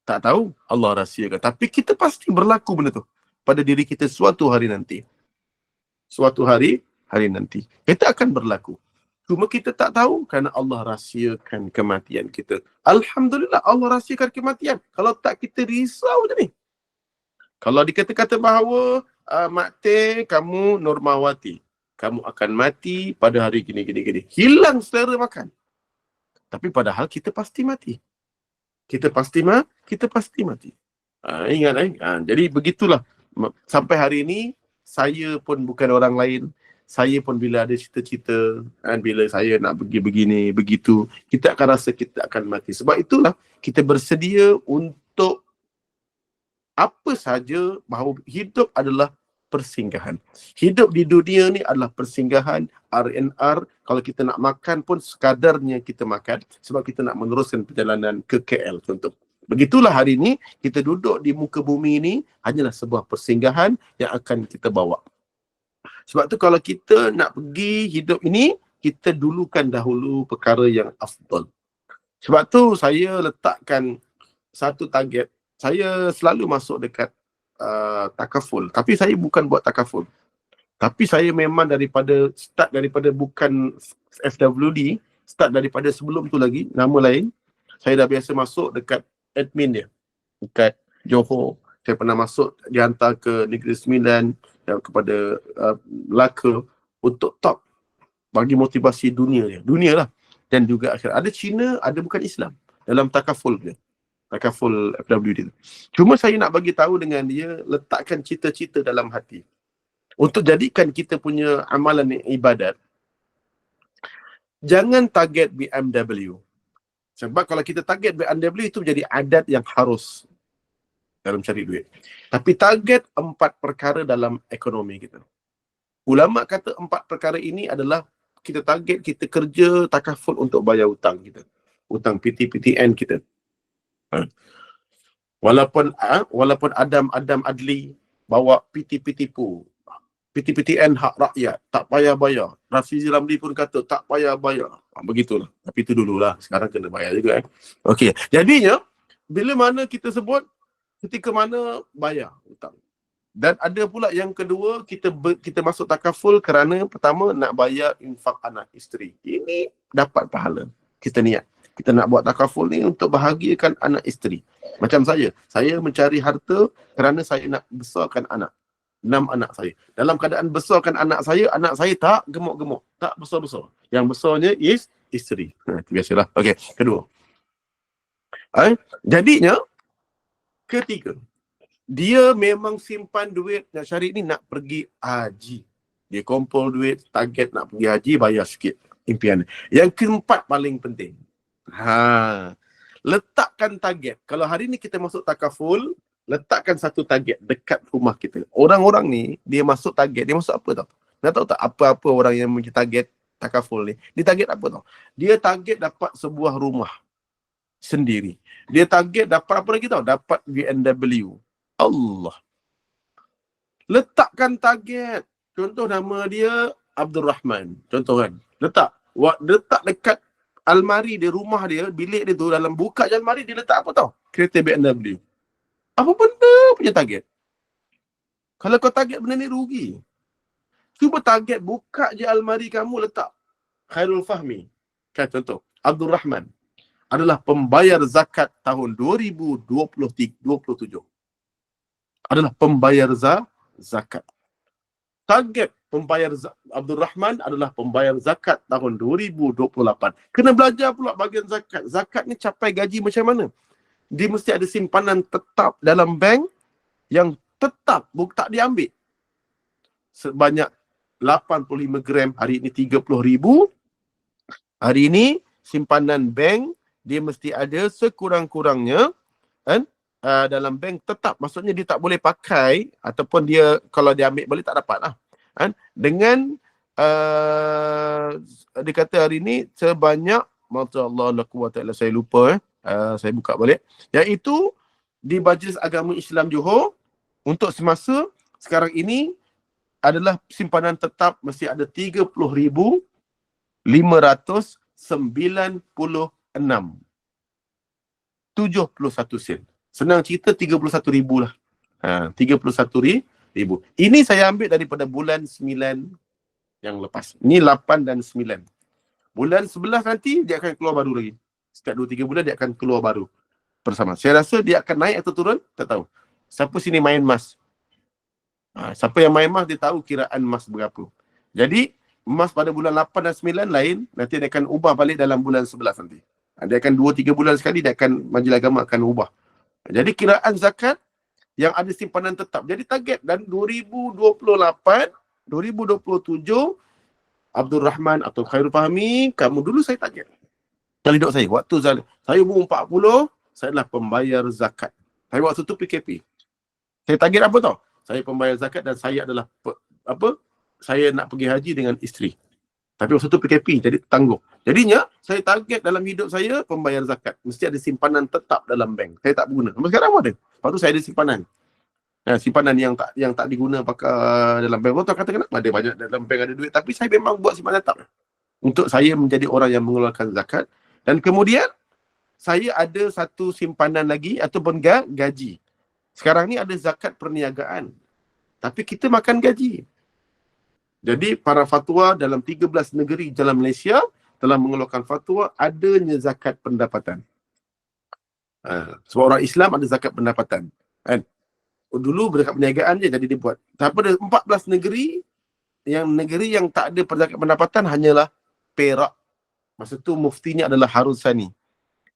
Tak tahu. Allah rahsiakan. Tapi kita pasti berlaku benda tu pada diri kita suatu hari nanti. Suatu hari nanti. Kita akan berlaku. Cuma kita tak tahu kerana Allah rahsiakan kematian kita. Alhamdulillah Allah rahsiakan kematian. Kalau tak kita risau je ni. Kalau dikata-kata bahawa Mak Teh, kamu Normawati. Kamu akan mati pada hari gini. Hilang selera makan. Tapi padahal kita pasti mati. Kita pasti mati. Ingat jadi begitulah. Sampai hari ini, saya pun bukan orang lain. Saya pun bila ada cita-cita, bila saya nak pergi begini, begitu, kita akan rasa kita akan mati. Sebab itulah kita bersedia untuk apa saja bahawa hidup adalah persinggahan. Hidup di dunia ni adalah persinggahan, R&R. Kalau kita nak makan pun sekadarnya kita makan sebab kita nak meneruskan perjalanan ke KL contoh. Begitulah hari ini kita duduk di muka bumi ini hanyalah sebuah persinggahan yang akan kita bawa. Sebab tu kalau kita nak pergi hidup ini, kita dulukan dahulu perkara yang afdal. Sebab tu saya letakkan satu target. Saya selalu masuk dekat takaful. Tapi saya bukan buat takaful. Tapi saya memang start daripada bukan FWD, start daripada sebelum tu lagi, nama lain. Saya dah biasa masuk dekat admin dia, dekat Johor. Saya pernah masuk, dihantar ke Negeri Sembilan, kepada Melaka untuk top, bagi motivasi dunia lah. Dan juga akhir ada Cina, ada bukan Islam dalam takaful dia, takaful FWD tu. Cuma saya nak bagi tahu dengan dia, letakkan cita-cita dalam hati untuk jadikan kita punya amalan ibadat. Jangan target BMW. Sebab kalau kita target BMW, itu menjadi adat yang harus dalam cari duit. Tapi target 4 perkara dalam ekonomi kita. Ulama kata 4 perkara ini adalah kita target, kita kerja takaful untuk bayar hutang kita. Hutang PTPTN kita. Walaupun Adam Adli bawa PTPTPU, PTPTN hak rakyat, tak payah bayar. Rafizi Ramli pun kata tak payah bayar. Begitulah. Tapi itu dululah. Sekarang kena bayar juga. Okey. Jadinya, bila mana kita sebut, ketika mana bayar hutang. Dan ada pula yang kedua, kita masuk takaful kerana pertama nak bayar infak anak isteri. Ini dapat pahala. Kita niat. Kita nak buat takaful ni untuk bahagiakan anak isteri. Macam saya mencari harta kerana saya nak besarkan anak. 6 anak saya. Dalam keadaan besarkan anak saya tak gemuk-gemuk, tak besar-besar. Yang besarnya is isteri. Itu biasalah. Okey, kedua. Jadinya, ketiga, dia memang simpan duit nak cari ni, nak pergi haji. Dia kumpul duit, target nak pergi haji, bayar sikit impian. Yang keempat paling penting. Letakkan target. Kalau hari ni kita masuk takaful, letakkan satu target dekat rumah kita. Orang-orang ni, dia masuk target, dia masuk apa tau? Dah tahu tak apa-apa orang yang punya target takaful ni? Dia target apa tau? Dia target dapat sebuah rumah sendiri. Dia target dapat apa lagi tau? Dapat BMW. Allah. Letakkan target. Contoh nama dia Abdul Rahman. Contoh kan. Letak dekat almari dia, rumah dia, bilik dia tu, dalam buka je almari, dia letak apa tau? Kereta BMW. Apa benda punya target? Kalau kau target benda ni, rugi. Cuba target, buka je almari kamu, letak Khairul Fahmi. Kan contoh, Abdul Rahman adalah pembayar zakat tahun 2027. Adalah pembayar zakat. Target Abdul Rahman adalah pembayar zakat tahun 2028. Kena belajar pula bahagian zakat. Zakat ni capai gaji macam mana? Dia mesti ada simpanan tetap dalam bank yang tetap, tak diambil. Sebanyak 85 gram, hari ini 30,000. Hari ini simpanan bank, dia mesti ada sekurang-kurangnya kan, dalam bank tetap. Maksudnya dia tak boleh pakai, ataupun dia kalau dia ambil balik tak dapat lah. Kan? Dengan dia kata hari ini sebanyak, masya-Allah la quwwata illa, saya lupa saya buka balik, iaitu di Majlis Agama Islam Johor untuk semasa sekarang ini adalah simpanan tetap mesti ada 30,596. 71 sen. Senang cerita 31,000 lah. 31,000. Ini saya ambil daripada bulan 9 yang lepas. Ini 8 dan 9. Bulan 11 nanti dia akan keluar baru lagi. Setiap 2-3 bulan dia akan keluar baru bersama. Saya rasa dia akan naik atau turun, tak tahu. Siapa sini main emas? Siapa yang main emas, dia tahu kiraan emas berapa. Jadi, emas pada bulan 8 dan 9 lain, nanti dia akan ubah balik dalam bulan 11 nanti. Dia akan 2-3 bulan sekali, dia akan, Majlis Agama akan ubah. Jadi, kiraan zakat yang ada simpanan tetap. Jadi, target dan 2028, 2027, Abdul Rahman atau Khairul Fahmi, kamu dulu saya target. Dalam hidup saya, waktu saya umur 40, saya adalah pembayar zakat. Saya waktu tu PKP. Saya target apa tau? Saya pembayar zakat dan saya adalah saya nak pergi haji dengan isteri. Tapi waktu tu PKP, jadi tangguh. Jadinya, saya target dalam hidup saya pembayar zakat. Mesti ada simpanan tetap dalam bank. Saya tak guna. Sampai sekarang ada. Lepas tu saya ada simpanan. Simpanan yang tak diguna pakai dalam bank. Orang kata kenapa ada banyak dalam bank ada duit. Tapi saya memang buat simpanan tetap. Untuk saya menjadi orang yang mengeluarkan zakat. Dan kemudian, saya ada satu simpanan lagi ataupun gaji. Sekarang ni ada zakat perniagaan. Tapi kita makan gaji. Jadi para fatwa dalam 13 negeri dalam Malaysia telah mengeluarkan fatwa adanya zakat pendapatan. Sebab orang Islam ada zakat pendapatan. Kan? Dulu berzakat perniagaan je, jadi dia buat. Tapi ada 14 negeri yang tak ada zakat pendapatan hanyalah Perak. Masa tu muftinya adalah Harun Sani.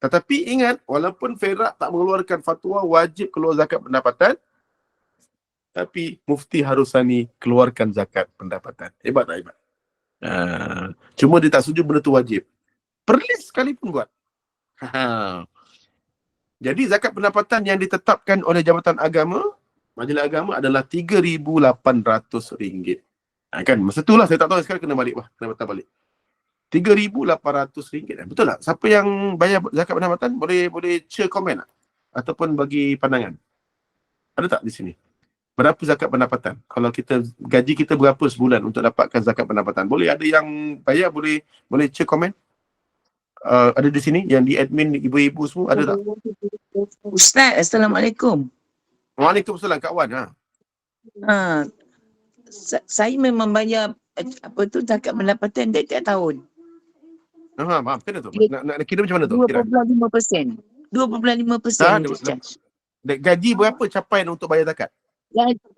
Tetapi ingat, walaupun Perak tak mengeluarkan fatwa wajib keluar zakat pendapatan, tapi mufti Harun Sani keluarkan zakat pendapatan. Hebat tak hebat? Cuma dia tak setuju benda tu wajib. Perlis sekalipun buat. Jadi zakat pendapatan yang ditetapkan oleh Jabatan Agama, Majlis Agama adalah RM3,800. Kan masa tu lah saya tak tahu, sekarang kena balik kena batal balik. RM3,800. Betul tak? Siapa yang bayar zakat pendapatan boleh share komen tak? Ataupun bagi pandangan. Ada tak di sini? Berapa zakat pendapatan? Kalau kita gaji kita berapa sebulan untuk dapatkan zakat pendapatan? Boleh ada yang bayar, boleh share komen? Ada di sini yang di admin ibu-ibu semua ada tak? Ustaz, Assalamualaikum. Waalaikumsalam Kak Wan. Saya memang bayar zakat pendapatan tiap tahun. Maaf, kena tu. Nak kira macam mana tu? 2.5%. 2.5% discharge. Gaji berapa capaian untuk bayar zakat?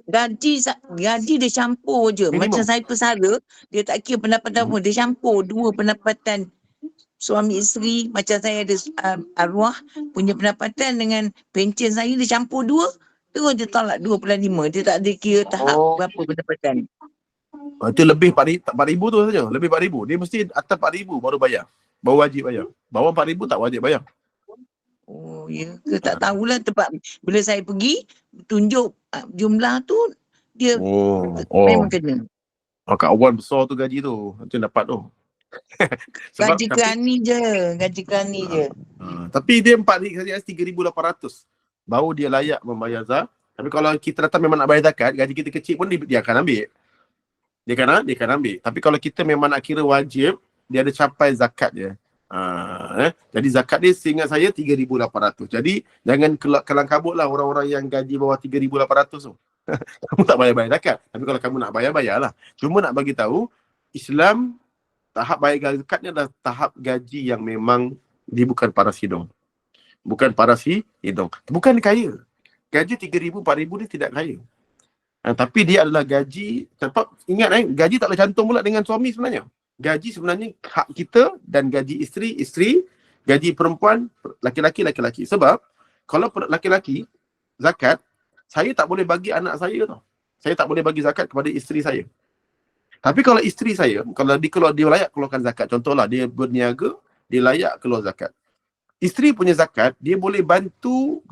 Gaji dia campur je. Minimum. Macam saya pesara, dia tak kira pendapatan pun. Dia campur dua pendapatan suami isteri. Macam saya ada arwah punya pendapatan dengan pencen saya, dia campur dua. Terus dia tolak 2.5. Dia tak ada kira tahap berapa pendapatan. Itu lebih 4,000 tu saja. Lebih 4,000. Dia mesti atas 4,000 baru bayar. Baru wajib bayar. Bawah 4,000 tak wajib bayar. Oh ya ke, tak tahulah tempat. Bila saya pergi tunjuk jumlah tu, dia memang kena. Kak Wan besar tu gaji tu. Macam dapat tu. Gaji kerani je. Tapi dia 3,800 baru dia layak membayar zakat. Tapi kalau kita datang memang nak bayar zakat, gaji kita kecil pun dia akan ambil. Dia akan ambil. Tapi kalau kita memang nak kira wajib, dia ada capai zakat dia. Jadi zakat dia seingat saya 3,800. Jadi jangan kelang kabut lah orang-orang yang gaji bawah 3,800 tu. Kamu tak bayar zakat. Tapi kalau kamu nak bayarlah. Cuma nak bagi tahu, Islam tahap bayar zakat ni adalah tahap gaji yang memang dia bukan paras hidung. Bukan paras hidung. Bukan kaya. Gaji 3,000, 4,000 dia tidak kaya. Tapi dia adalah gaji, ingat gaji tak boleh cantum pula dengan suami sebenarnya. Gaji sebenarnya hak kita, dan gaji isteri, gaji perempuan, laki-laki. Sebab kalau laki-laki zakat, saya tak boleh bagi anak saya tau. Saya tak boleh bagi zakat kepada isteri saya. Tapi kalau isteri saya, kalau dia layak keluarkan zakat, contohlah dia berniaga, dia layak keluar zakat. Isteri punya zakat, dia boleh bantu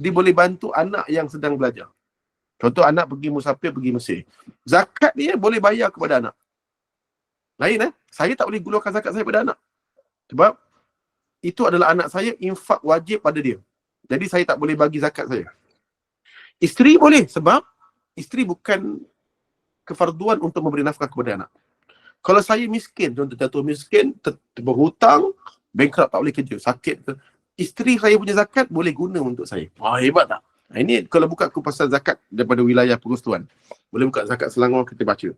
anak yang sedang belajar. Contoh anak pergi musafir, pergi Mesir. Zakat dia boleh bayar kepada anak. Lain saya tak boleh keluarkan zakat saya pada anak. Sebab itu adalah anak saya, infak wajib pada dia. Jadi saya tak boleh bagi zakat saya. Isteri boleh, sebab isteri bukan kefarduan untuk memberi nafkah kepada anak. Kalau saya miskin, contoh jatuh miskin, berhutang, bankrupt, tak boleh kerja, sakit ke, isteri saya punya zakat boleh guna untuk saya. Hebat tak? Ini kalau buka aku pasal zakat daripada wilayah Persekutuan. Boleh buka zakat Selangor, kita baca.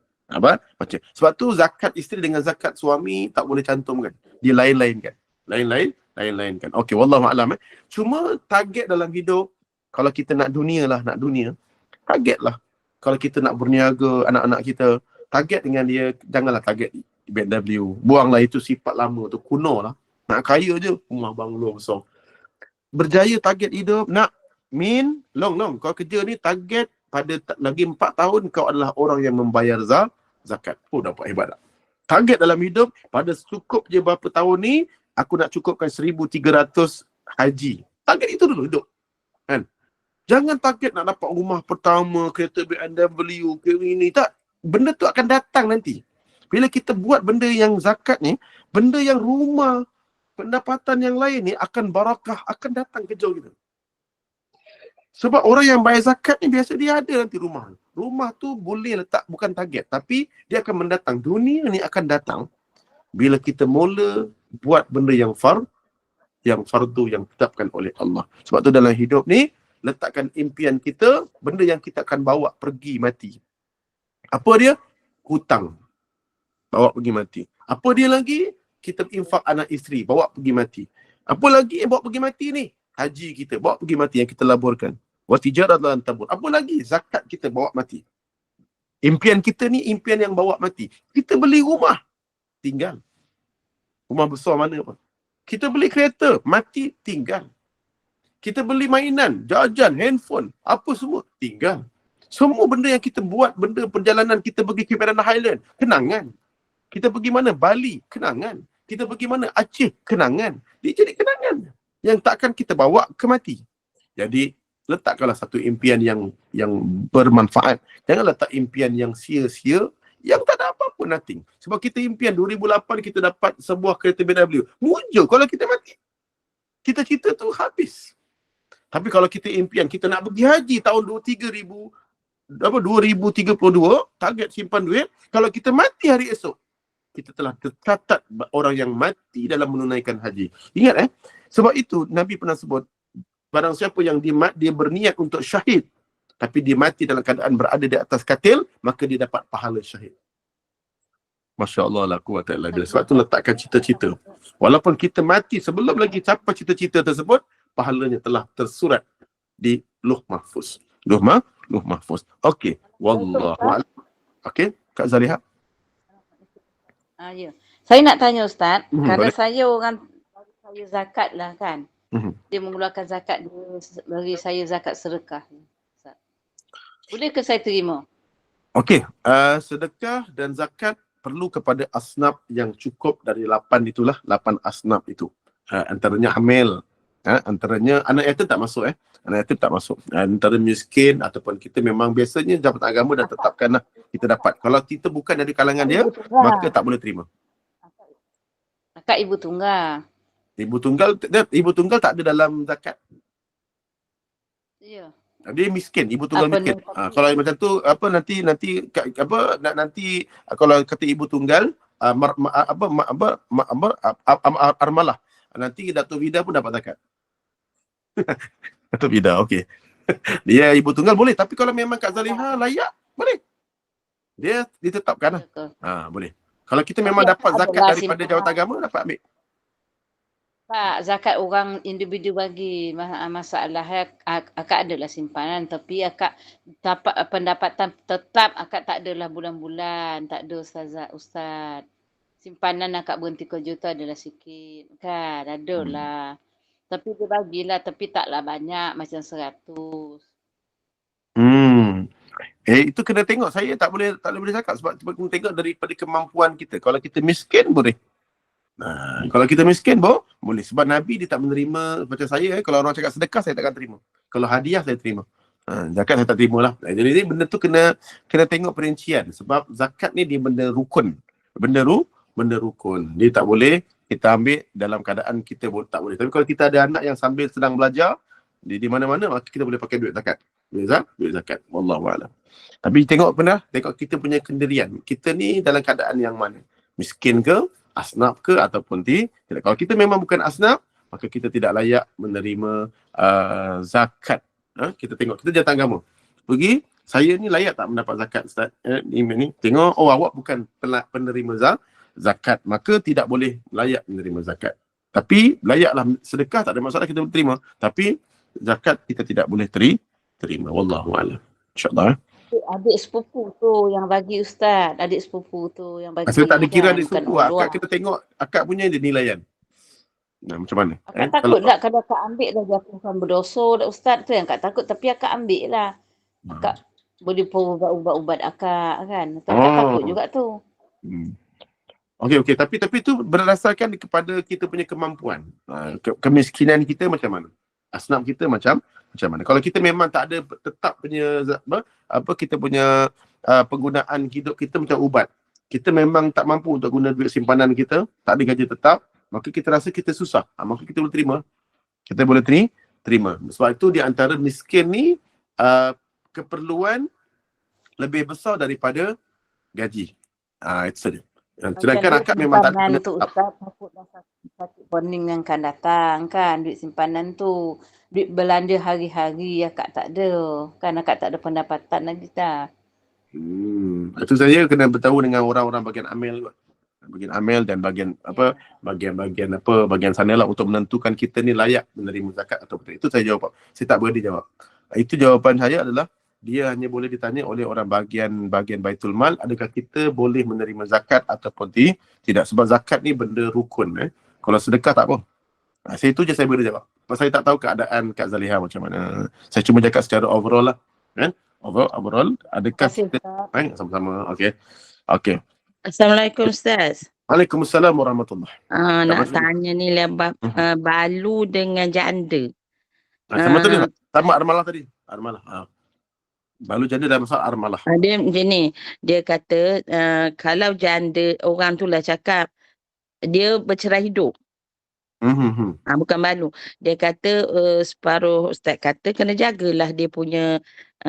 Baca. Sebab tu zakat isteri dengan zakat suami tak boleh cantumkan. Dia lain-lain kan. Lain-lain kan. Okey, wallahualam. Cuma target dalam hidup, kalau kita nak dunia, targetlah. Kalau kita nak berniaga, anak-anak kita, target dengan dia, janganlah target BMW. Buanglah itu sifat lama tu, kuno lah. Nak kaya je, rumah banglo besar. Berjaya target hidup, nak long. Kau kerja ni target pada lagi 4 tahun kau adalah orang yang membayar zakat. Dapat hebat tak? Target dalam hidup, pada cukup je berapa tahun ni, aku nak cukupkan 1,300 haji. Target itu dulu hidup. Kan? Jangan target nak dapat rumah pertama, kereta BMW, ini tak. Benda tu akan datang nanti. Bila kita buat benda yang zakat ni, benda yang rumah, pendapatan yang lain ni akan barakah, akan datang ke jauh kita. Sebab orang yang bayar zakat ni biasa dia ada nanti rumah. Rumah tu boleh letak bukan target, tapi dia akan mendatang. Dunia ni akan datang bila kita mula buat benda yang fardu yang ditetapkan oleh Allah. Sebab tu dalam hidup ni, letakkan impian kita, benda yang kita akan bawa pergi mati. Apa dia? Hutang. bawa pergi mati. Apa dia lagi? Kita infak anak isteri, bawa pergi mati. Apa lagi yang bawa pergi mati ni? Haji kita, bawa pergi mati yang kita laburkan. Wa tijarat lan tabur. Apa lagi? Zakat kita bawa mati. Impian kita ni impian yang bawa mati. Kita beli rumah, tinggal. Rumah besar mana pun. Kita beli kereta, mati, tinggal. Kita beli mainan, jajan, handphone, apa semua, tinggal. Semua benda yang kita buat, benda perjalanan kita pergi ke Cameron Highland, kenangan. Kita pergi mana? Bali, kenangan. Kita pergi mana? Aceh, kenangan. Dia jadi kenangan yang takkan kita bawa ke mati. Jadi, letakkanlah satu impian yang bermanfaat. Jangan letak impian yang sia-sia, yang tak ada apa-apa, nothing. Sebab kita impian 2008 kita dapat sebuah kereta BMW. Mujur kalau kita mati. Cita-cita tu habis. Tapi kalau kita impian, kita nak pergi haji tahun 2032, target simpan duit, kalau kita mati hari esok, kita telah tercatat orang yang mati dalam menunaikan haji. Ingat sebab itu Nabi pernah sebut, barang siapa yang dia berniat untuk syahid, tapi dia mati dalam keadaan berada di atas katil, maka dia dapat pahala syahid. Masya Allah, la quwwata illa billah. Sebab tu letakkan cita-cita. Walaupun kita mati sebelum lagi capai cita-cita tersebut, pahalanya telah tersurat di Lauh Mahfuz. Lauh Mahfuz. Okey. Wallahu a'lam. Okey, Kak Zaliha. Ya. Saya nak tanya Ustaz, kerana boleh. saya orang saya zakat lah kan. Dia mengeluarkan zakat, dia bagi saya zakat sedekah. Ustaz, boleh ke saya terima? Okey, sedekah dan zakat perlu kepada asnaf yang cukup dari 8 itulah, 8 asnaf itu. Antaranya hamil, antaranya anak yatim tak masuk anak yatim tak masuk. Antara miskin ataupun kita memang biasanya Jabatan Agama dah tetapkanlah kita dapat. Kalau kita bukan dari kalangan dia, maka tak boleh terima. Akak ibu tunggal. Ibu tunggal tak ada dalam zakat. Ya. Dia miskin, ibu tunggal miskin. Kalau macam tu nanti kalau kata ibu tunggal armalah, nanti Datuk Vida pun dapat zakat. Datuk Vida, okey. Dia ibu tunggal boleh, tapi kalau memang Kak Zaliha layak, boleh. Dia ditetapkan lah. Boleh. Kalau kita memang dapat zakat daripada Jawatan Agama, dapat ambil. Pak, zakat orang individu bagi masalah akak adalah simpanan, tapi akak dapat pendapatan tetap, akak tak adalah bulan-bulan, tak ada ustaz. Simpanan akak berhenti kerja tu adalah sikit kan, adalah. Tapi dia bagilah, tapi taklah banyak macam 100. Itu kena tengok. Saya tak boleh cakap sebab kena tengok daripada kemampuan kita. Kalau kita miskin boleh. Kalau kita miskin boleh. Sebab Nabi dia tak menerima macam saya. Kalau orang cakap sedekah saya takkan terima. Kalau hadiah saya terima. Zakat saya tak terima lah. Jadi benda tu kena tengok perincian. Sebab zakat ni dia benda rukun. Benda rukun. Dia tak boleh kita ambil dalam keadaan kita tak boleh. Tapi kalau kita ada anak yang sambil sedang belajar di mana-mana, maka kita boleh pakai duit zakat. Duit zakat. Wallahualam. Tapi tengok kita punya kendirian. Kita ni dalam keadaan yang mana? Miskin ke? Asnaf ke? Ataupun tidak. Kalau kita memang bukan asnaf, maka kita tidak layak menerima zakat. Kita tengok. Kita Jawatan Agama. Pergi, saya ni layak tak mendapat zakat, Ustaz? Ni tengok, awak bukan penerima zakat. Maka tidak boleh layak menerima zakat. Tapi layaklah sedekah, tak ada masalah kita boleh terima. Tapi zakat kita tidak boleh terima. Wallahualam. InsyaAllah. Adik sepupu tu yang bagi Ustaz. Adik sepupu tu yang bagi. Saya tak dikira adik sepupu. Akak kita tengok akak punya nilaian. Macam mana? Akak takut tak kalau akak ambil dah jatuh bukan berdosa dah Ustaz, tu yang akak takut. Tapi akak ambil lah. Akak boleh ubat-ubat akak kan. Akak takut juga tu. Okey. Tapi tu berdasarkan kepada kita punya kemampuan. Kemiskinan kita macam mana? Asnaf kita macam mana? Kalau kita memang tak ada tetap punya kita punya penggunaan hidup kita macam ubat. Kita memang tak mampu untuk guna duit simpanan kita, tak ada gaji tetap, maka kita rasa kita susah. Maka kita boleh terima. Kita boleh terima. Sebab itu di antara miskin ni keperluan lebih besar daripada gaji. Itu saja. Sedangkan akak memang tak ada tu Ustaz, takut dah sakit warning yang akan datang kan. Duit simpanan tu, duit belanja hari-hari akak tak ada. Kan akak tak ada pendapatan lagi dah. Itu saya kena bertahu dengan orang-orang bagian amil kot. Bagian amil dan bagian bagian sanalah untuk menentukan kita ni layak menerima zakat atau tidak. Itu saya jawab. Saya tak berani jawab. Itu jawapan saya adalah dia hanya boleh ditanya oleh orang bagian Baitul Mal, adakah kita boleh menerima zakat ataupun tidak. Sebab zakat ni benda rukun. Kalau sedekah tak apa. Saya itu je saya boleh jawab. Sebab saya tak tahu keadaan Kak Zaliha macam mana. Saya cuma cakap secara overall lah. Kan? Overall, adakah kita... sama-sama. Okey. Assalamualaikum Ustaz. Waalaikumsalam warahmatullahi. Nak tanya ni lah balu dengan janda. Sama tadi tak? Sama armalah tadi. Armalah. Balu janda dalam masalah armalah. Dia macam ni. Dia kata kalau janda, orang tu lah cakap dia bercerai hidup. Bukan balu. Dia kata separuh Ustaz kata kena jagalah dia punya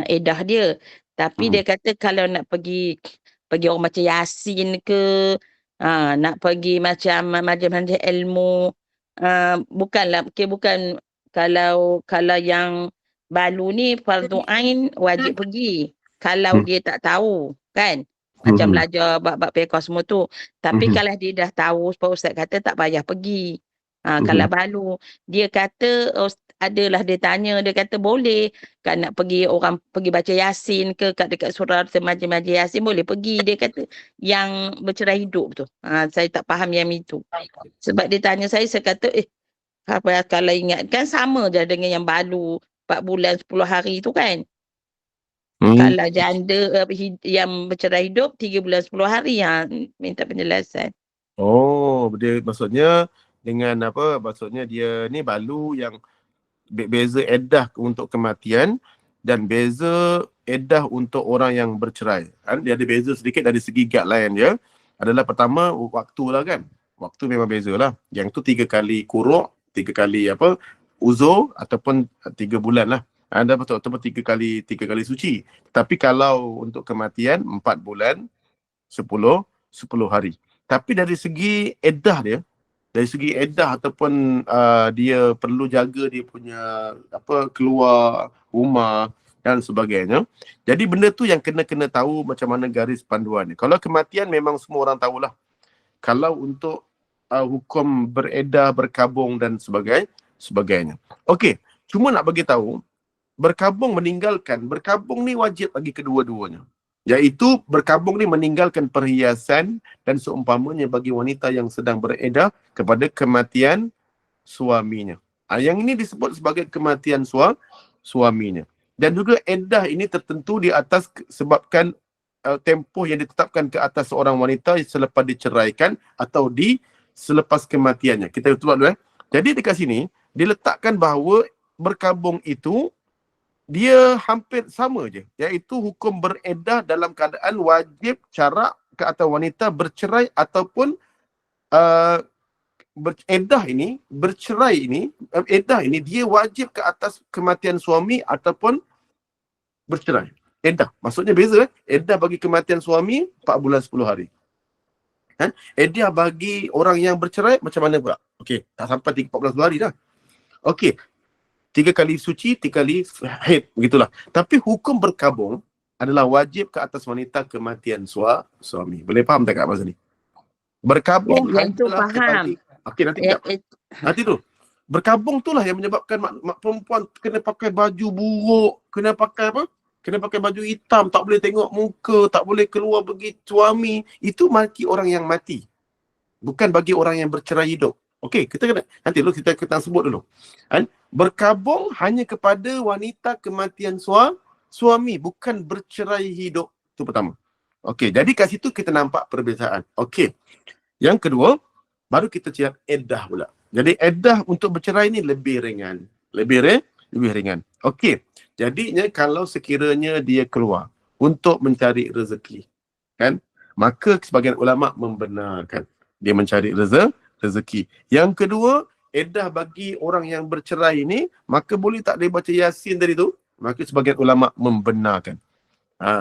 edah dia. Tapi dia kata kalau nak pergi orang macam Yasin ke, nak pergi macam majlis ilmu, bukan kalau yang balu ni fardu ain wajib pergi. Kalau dia tak tahu kan, macam belajar bab fiqh semua tu. Tapi kalau dia dah tahu, sebab Ustaz kata tak payah pergi. Kalau balu, dia kata adalah dia tanya, dia kata boleh kan nak pergi orang pergi baca Yasin ke kat dekat surau majlis Yasin boleh pergi. Dia kata yang bercerai hidup tu. Saya tak faham yang itu. Sebab dia tanya saya kata apa kalau ingat kan sama je dengan yang balu 4 bulan 10 hari tu kan. Kalau janda yang bercerai hidup 3 bulan 10 hari minta penjelasan. Dia maksudnya dengan maksudnya dia ni balu yang beza edah untuk kematian dan beza edah untuk orang yang bercerai. Dia ada beza sedikit dari segi guideline dia. Adalah pertama waktu lah kan. Waktu memang beza lah. Yang tu 3 kali kuruk, 3 kali uzur ataupun 3 bulan lah. Ada betul ataupun 3 kali suci. Tapi kalau untuk kematian 4 bulan 10 hari. Tapi dari segi edah ataupun dia perlu jaga dia punya keluar rumah dan sebagainya. Jadi benda tu yang kena tahu macam mana garis panduan ni. Kalau kematian memang semua orang tahulah. Kalau untuk hukum beredah, berkabung dan sebagainya. Okey, cuma nak bagi tahu berkabung ni wajib bagi kedua-duanya. Iaitu berkabung ni meninggalkan perhiasan dan seumpamanya bagi wanita yang sedang beredah kepada kematian suaminya. Yang ini disebut sebagai kematian suaminya. Dan juga edah ini tertentu di atas sebabkan tempoh yang ditetapkan ke atas seorang wanita selepas diceraikan atau selepas kematiannya. Kita tulis dulu. Jadi dekat sini diletakkan bahawa berkabung itu dia hampir sama je, iaitu hukum beredah dalam keadaan wajib cara ke atas wanita bercerai ataupun edah ini dia wajib ke atas kematian suami ataupun bercerai. Edah maksudnya beza. Edah bagi kematian suami 4 bulan 10 hari. Edah bagi orang yang bercerai macam mana pula? Okey, tak sampai 14 hari dah. Okey. 3 kali suci, 3 kali haid, begitulah. Tapi hukum berkabung adalah wajib ke atas wanita kematian suami. Boleh faham tak Kak Mazal ni? Berkabung itu faham. Okey, nanti tu. Berkabung tu lah yang menyebabkan mak perempuan kena pakai baju buruk, kena pakai baju hitam, tak boleh tengok muka, tak boleh keluar pergi suami. Itu bagi orang yang mati. Bukan bagi orang yang bercerai hidup. Okey, nanti dulu kita sebut dulu. Berkabung hanya kepada wanita kematian suami, bukan bercerai hidup. Itu pertama. Okey, jadi kat situ kita nampak perbezaan. Okey. Yang kedua, baru kita cakap edah pula. Jadi edah untuk bercerai ni lebih ringan. Lebih ringan. Okey. Jadinya kalau sekiranya dia keluar untuk mencari rezeki, kan? Maka sebagian ulama membenarkan dia mencari rezeki. Yang kedua, edah bagi orang yang bercerai ini, maka boleh tak dia baca Yasin tadi tu? Maka sebagian ulama membenarkan.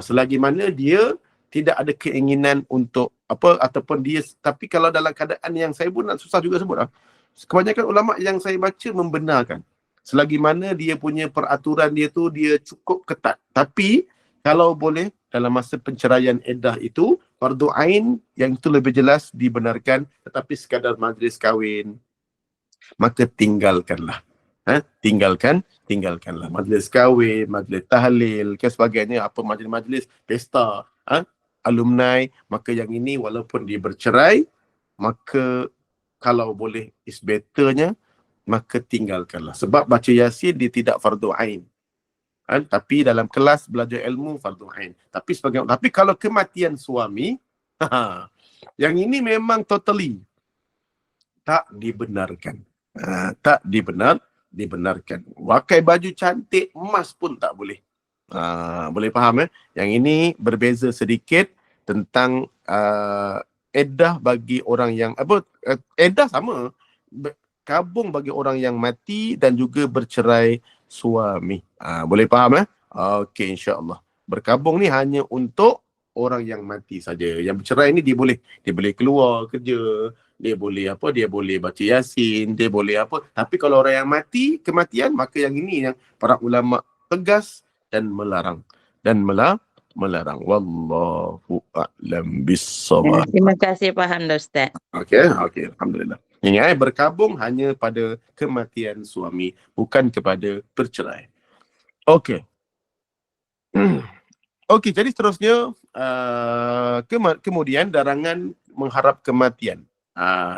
Selagi mana dia tidak ada keinginan untuk ataupun dia, tapi kalau dalam keadaan yang saya pun susah juga sebut. Kebanyakan ulama yang saya baca membenarkan. Selagi mana dia punya peraturan dia tu dia cukup ketat. Tapi kalau boleh dalam masa penceraian iddah itu, fardu ain yang itu lebih jelas dibenarkan, tetapi sekadar majlis kahwin, maka tinggalkanlah. Tinggalkanlah majlis kahwin, majlis tahlil, ke sebagainya, apa majlis-majlis pesta, alumni, maka yang ini walaupun dia bercerai, maka kalau boleh is betternya, maka tinggalkanlah. Sebab baca Yasin dia tidak fardu ain. Tapi dalam kelas belajar ilmu fardu ain. Tapi kalau kematian suami, yang ini memang totally tak dibenarkan. Tak dibenarkan. Pakai baju cantik, emas pun tak boleh. Boleh faham Yang ini berbeza sedikit tentang iddah bagi orang yang iddah sama. Kabung bagi orang yang mati dan juga bercerai suami. Boleh faham Okey, insya-Allah. Berkabung ni hanya untuk orang yang mati saja. Yang bercerai ni dia boleh keluar kerja, dia boleh baca Yasin, dia boleh apa. Tapi kalau orang yang mati, kematian, maka yang ini yang para ulama tegas dan melarang. Melarang. Wallahu a'lam bissawab. Terima kasih, faham dah Ustaz. Okey, alhamdulillah. Ingat berkabung hanya pada kematian suami, bukan kepada perceraian. Okey. Okey, jadi seterusnya kemudian larangan mengharap kematian.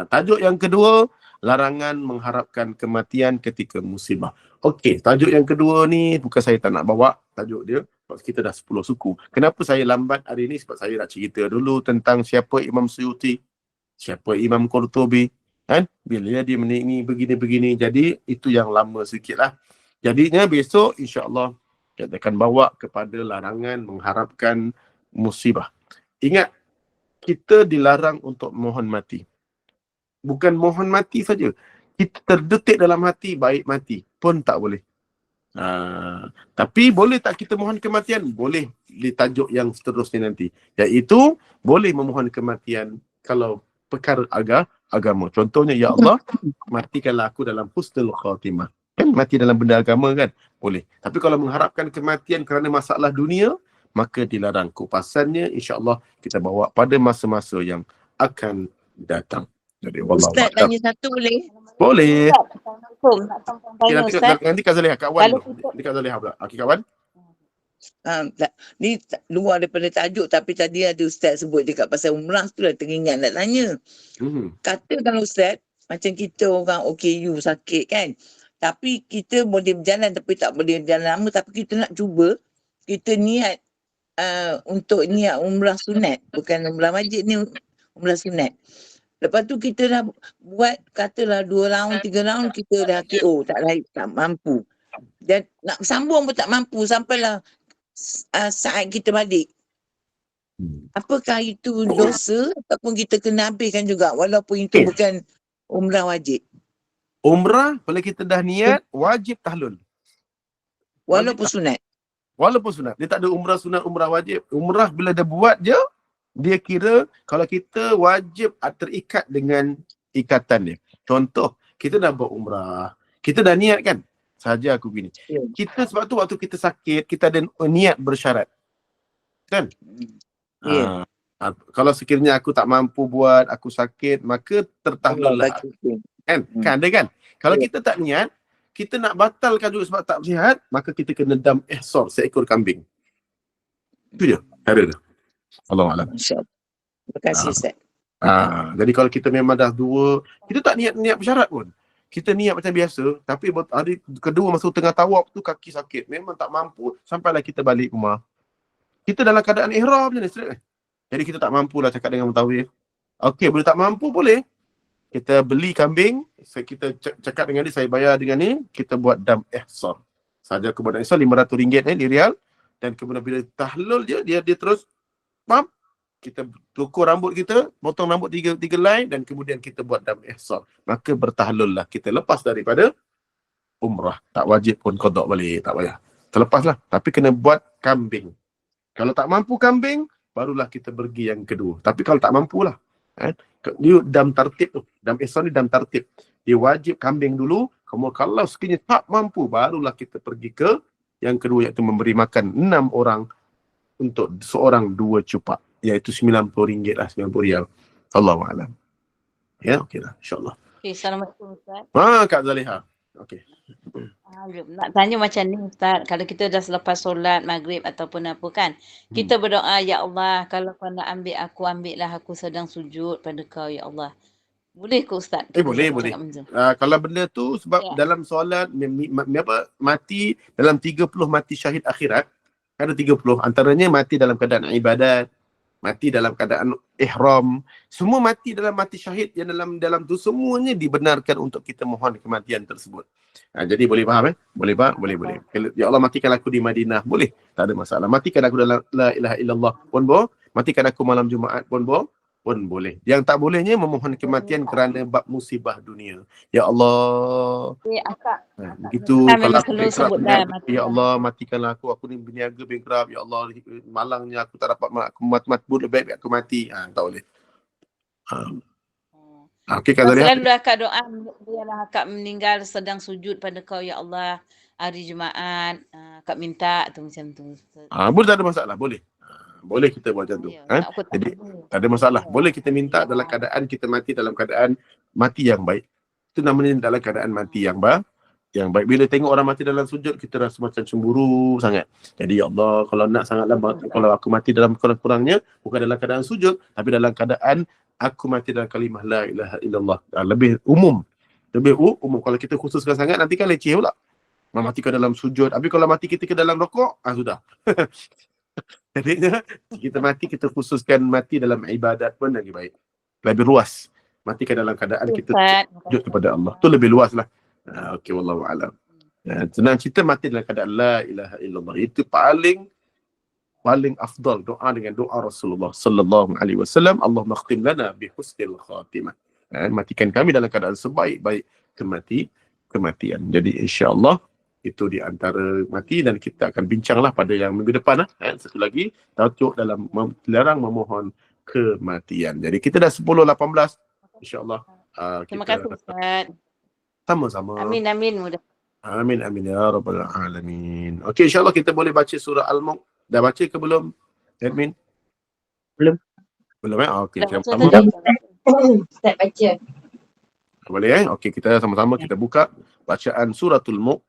Tajuk yang kedua, larangan mengharapkan kematian ketika musibah. Okey, tajuk yang kedua ni bukan saya tak nak bawa tajuk dia, sebab kita dah 10 suku. Kenapa saya lambat hari ni? Sebab saya nak cerita dulu tentang siapa Imam Suyuti, siapa Imam Qurtubi. Bila dia menikmi begini-begini, jadi itu yang lama sikit lah. Jadinya besok insya-Allah kita akan bawa kepada larangan mengharapkan musibah. Ingat, kita dilarang untuk mohon mati. Bukan mohon mati saja. Kita terdetik dalam hati, baik mati pun tak boleh. Tapi boleh tak kita mohon kematian? Boleh, di tajuk yang seterusnya nanti. Iaitu, boleh memohon kematian kalau perkara agama. Contohnya, ya Allah, matikanlah aku dalam husnul khatimah. Kan mati dalam benda agama kan? Boleh. Tapi kalau mengharapkan kematian kerana masalah dunia, maka dilarang. Kupasannya insya-Allah kita bawa pada masa-masa yang akan datang. Jadi Ustaz tanya satu boleh? Boleh. Ustaz. Nanti Kak Zaliha, Kak Wan. Nanti Kak Zaliha pula. Okey, Kak Wan. Ni luar daripada tajuk, tapi tadi ada Ustaz sebut dekat pasal umrah tu lah teringat nak tanya. Katakan Ustaz, macam kita orang OKU sakit kan, tapi kita boleh berjalan tapi tak boleh berjalan lama, tapi kita nak cuba, kita niat untuk niat umrah sunat, bukan umrah wajib ni, umrah sunat. Lepas tu kita dah buat katalah 2 round, 3 round, kita dah KO, tak mampu. Dan nak sambung pun tak mampu sampailah saat kita balik. Apakah itu dosa ataupun kita kena habiskan juga walaupun itu bukan umrah wajib? Umrah bila kita dah niat wajib tahlul. Walaupun sunat. Walaupun sunat. Dia tak ada umrah sunat, umrah wajib. Umrah bila dia buat je, dia kira kalau kita wajib terikat dengan ikatan dia. Contoh, kita dah buat umrah. Kita dah niat kan? Saja aku gini. Kita sebab tu waktu kita sakit, kita ada niat bersyarat. Kan? Kalau sekiranya aku tak mampu buat, aku sakit, maka tertahlul lah. Kan ada kan? Kalau kita tak niat, kita nak batalkan juga sebab tak sihat, maka kita kena dam ihsar seekor kambing. Itu je cara dia. Allahuakbar. Insya-Allah. Terima kasih Ustaz. Jadi kalau kita memang dah dua, kita tak niat bersyarat pun. Kita niat macam biasa, tapi hari kedua masa tengah tawaf tu kaki sakit, memang tak mampu, sampailah kita balik rumah. Kita dalam keadaan ihram je ni. Jadi kita tak mampulah cakap dengan mutawif. Okey, boleh tak mampu boleh. Kita beli kambing, kita cakap dengan dia, saya bayar dengan ni, kita buat dam ihsar. Saja aku buat dam ihsar RM500 di Riyal, dan kemudian bila tahlul je, dia terus kita tukur rambut kita, potong rambut tiga line, dan kemudian kita buat dam ihsar. Maka bertahlul lah, kita lepas daripada umrah. Tak wajib pun qada balik, tak payah. Terlepaslah, tapi kena buat kambing. Kalau tak mampu kambing, barulah kita pergi yang kedua. Tapi kalau tak mampulah, dia dam tartib tu. Dam ihsan ni dam tartib. Dia wajib kambing dulu. Kemudian kalau sekiranya tak mampu, barulah kita pergi ke yang kedua, iaitu memberi makan 6 orang untuk seorang 2 cupak, iaitu RM90 lah, RM90. Allahu'alam. Ya, okeylah, insyaAllah. Okey, Assalamualaikum Ustaz. Kak Zaliha. Okey. Nak tanya macam ni Ustaz, kalau kita dah selepas solat maghrib ataupun apa kan, kita berdoa, Ya Allah, kalau kau nak ambil aku, ambillah aku sedang sujud pada kau, Ya Allah. Boleh ke Ustaz? Kita Boleh. cakap macam tu? Kalau benda tu sebab Ya. dalam solat mati dalam 30 mati syahid akhirat, ada 30, antaranya mati dalam keadaan ibadat, mati dalam keadaan ihram, semua mati dalam mati syahid yang dalam tu semuanya dibenarkan untuk kita mohon kematian tersebut. Jadi boleh faham Boleh faham? Boleh. Ya Allah, matikan aku di Madinah, boleh, tak ada masalah. Matikan aku dalam la ilaha illallah pun boleh. Matikan aku malam Jumaat pun boleh. Yang tak bolehnya memohon kematian kerana bab musibah dunia. Ya Allah. Akak. Begitu Kan kalau memang aku selalu bankrupt, sebut dah mati. ya Allah matikanlah aku ni berniaga bankrupt, ya Allah malangnya aku tak dapat aku mati lebih baik aku mati. Tak boleh. Okey, Kak Zaliha. Selalu akak doa, biarlah akak meninggal sedang sujud pada kau, Ya Allah, hari Jumaat. Akak minta tu macam tu. Boleh, tak ada masalah, boleh. Boleh kita buat macam tu. Jadi tak ada masalah. Boleh kita minta dalam keadaan kita mati dalam keadaan mati yang baik. Itu namanya dalam keadaan mati yang baik. Bila tengok orang mati dalam sujud, kita rasa macam cemburu sangat. Jadi ya Allah, kalau nak sangatlah, kalau aku mati dalam kurang-kurangnya bukan dalam keadaan sujud, tapi dalam keadaan aku mati dalam kalimah la ilaha illallah. Lebih umum. Kalau kita khususkan sangat, nanti kan leceh pula. Mati ke dalam sujud. Tapi kalau mati kita ke dalam rokok, sudah. Jadi kita mati, kita khususkan mati dalam ibadat pun lagi baik. Lebih luas. Mati ke dalam keadaan kita sujud kepada Allah. Tu lebih luas lah. Okey, wallahu a'lam. Senang cerita, mati dalam keadaan la ilaha illallah. Itu paling afdal doa dengan doa Rasulullah sallallahu alaihi wasallam. Allahumma khtim lana bi husnil khatimah. Matikan kami dalam keadaan sebaik-baik kematian. Jadi insya-Allah itu di antara mati, dan kita akan bincanglah pada yang minggu depan. Satu lagi, tajuk dalam dilarang memohon kematian. Jadi kita dah 10:18, insya-Allah. Terima kasih Ustaz. Sama-sama. Amin mudah. Amin ya rabbal alamin. Okey, insya-Allah kita boleh baca surah Al-Mulk. Dah baca ke belum, admin? Belum okey. Sama-sama Ustaz baca. boleh okey, kita sama-sama kita buka bacaan suratul Mulk.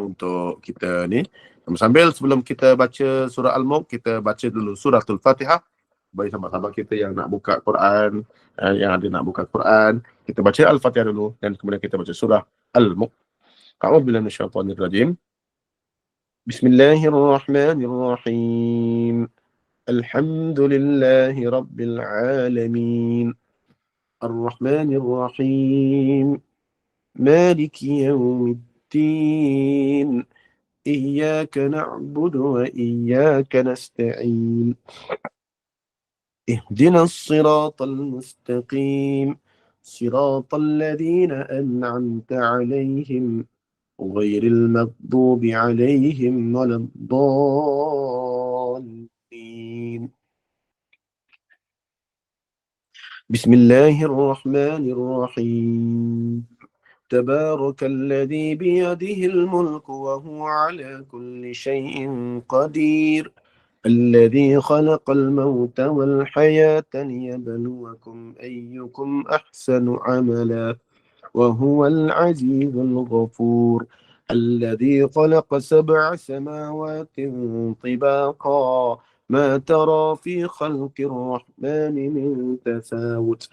Untuk kita ni sambil sebelum kita baca surah Al-Mulk, kita baca dulu suratul Fatihah. Bagi sahabat-sahabat kita yang nak buka Quran, yang ada nak buka Quran, kita baca Al-Fatihah dulu dan kemudian kita baca surah Al-Mulk. A'udzubillahi minasyaitonir rajim. Bismillahirrahmanirrahim. Alhamdulillahi rabbil alamin. Ar-Rahmanir-Rahim. Maliki yaumiddin. إياك نعبد وإياك نستعين اهدنا الصراط المستقيم صراط الذين أنعمت عليهم غير المغضوب عليهم ولا الضالين بسم الله الرحمن الرحيم تبارك الذي بيده الملك وهو على كل شيء قدير الذي خلق الموت والحياة ليبلوكم أيكم أحسن عملا وهو العزيز الغفور الذي خلق 7 سماوات طباقا ما ترى في خلق الرحمن من تفاوت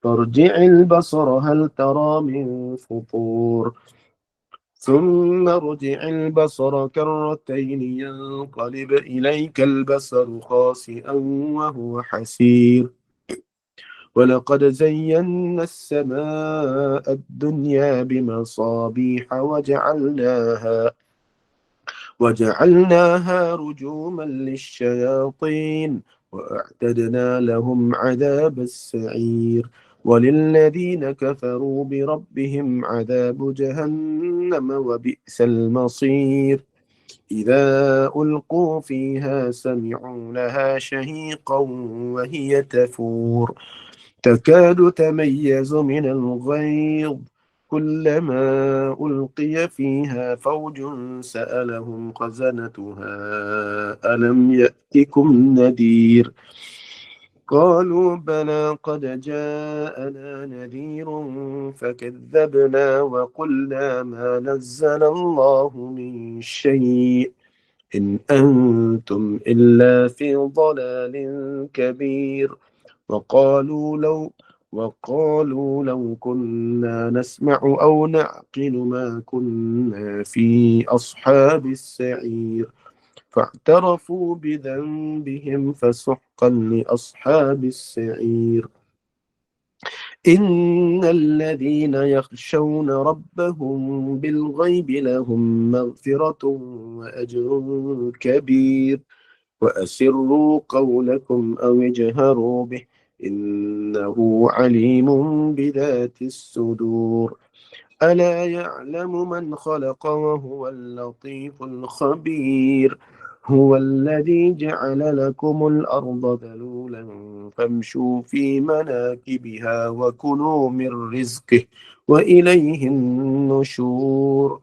فارجع البصر هل ترى من فطور ثم ارجع البصر كرتين ينقلب إليك البصر خاسئا وهو حسير ولقد زينا السماء الدنيا بمصابيح وجعلناها رجوما للشياطين وأعتدنا لهم عذاب السعير وللذين كفروا بربهم عذاب جهنم وبئس المصير إذا ألقوا فيها سمعوا لها شهيقا وهي تفور تكاد تميز من الغيظ كلما ألقي فيها فوج سألهم خزنتها ألم يأتكم نذير قالوا بلى قد جاءنا نذير فكذبنا وقلنا ما نزل الله من شيء إن أنتم إلا في ضلال كبير وقالوا لو كنا نسمع أو نعقل ما كنا في أصحاب السعير فاعترفوا بذنبهم فسحقا لأصحاب السعير إن الذين يخشون ربهم بالغيب لهم مغفرة وأجر كبير وأسروا قولكم أو اجهروا به إنه عليم بذات الصدور ألا يعلم من خلق وهو اللطيف الخبير هو الذي جعل لكم الأرض ذلولا فامشوا في مناكبها وكلوا من رزقه وإليه النشور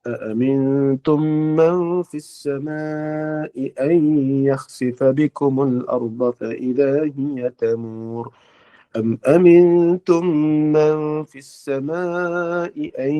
أأمنتم من في السماء أن يخسف بكم الأرض فإذا هي تمور أم أمنتم من في السماء أن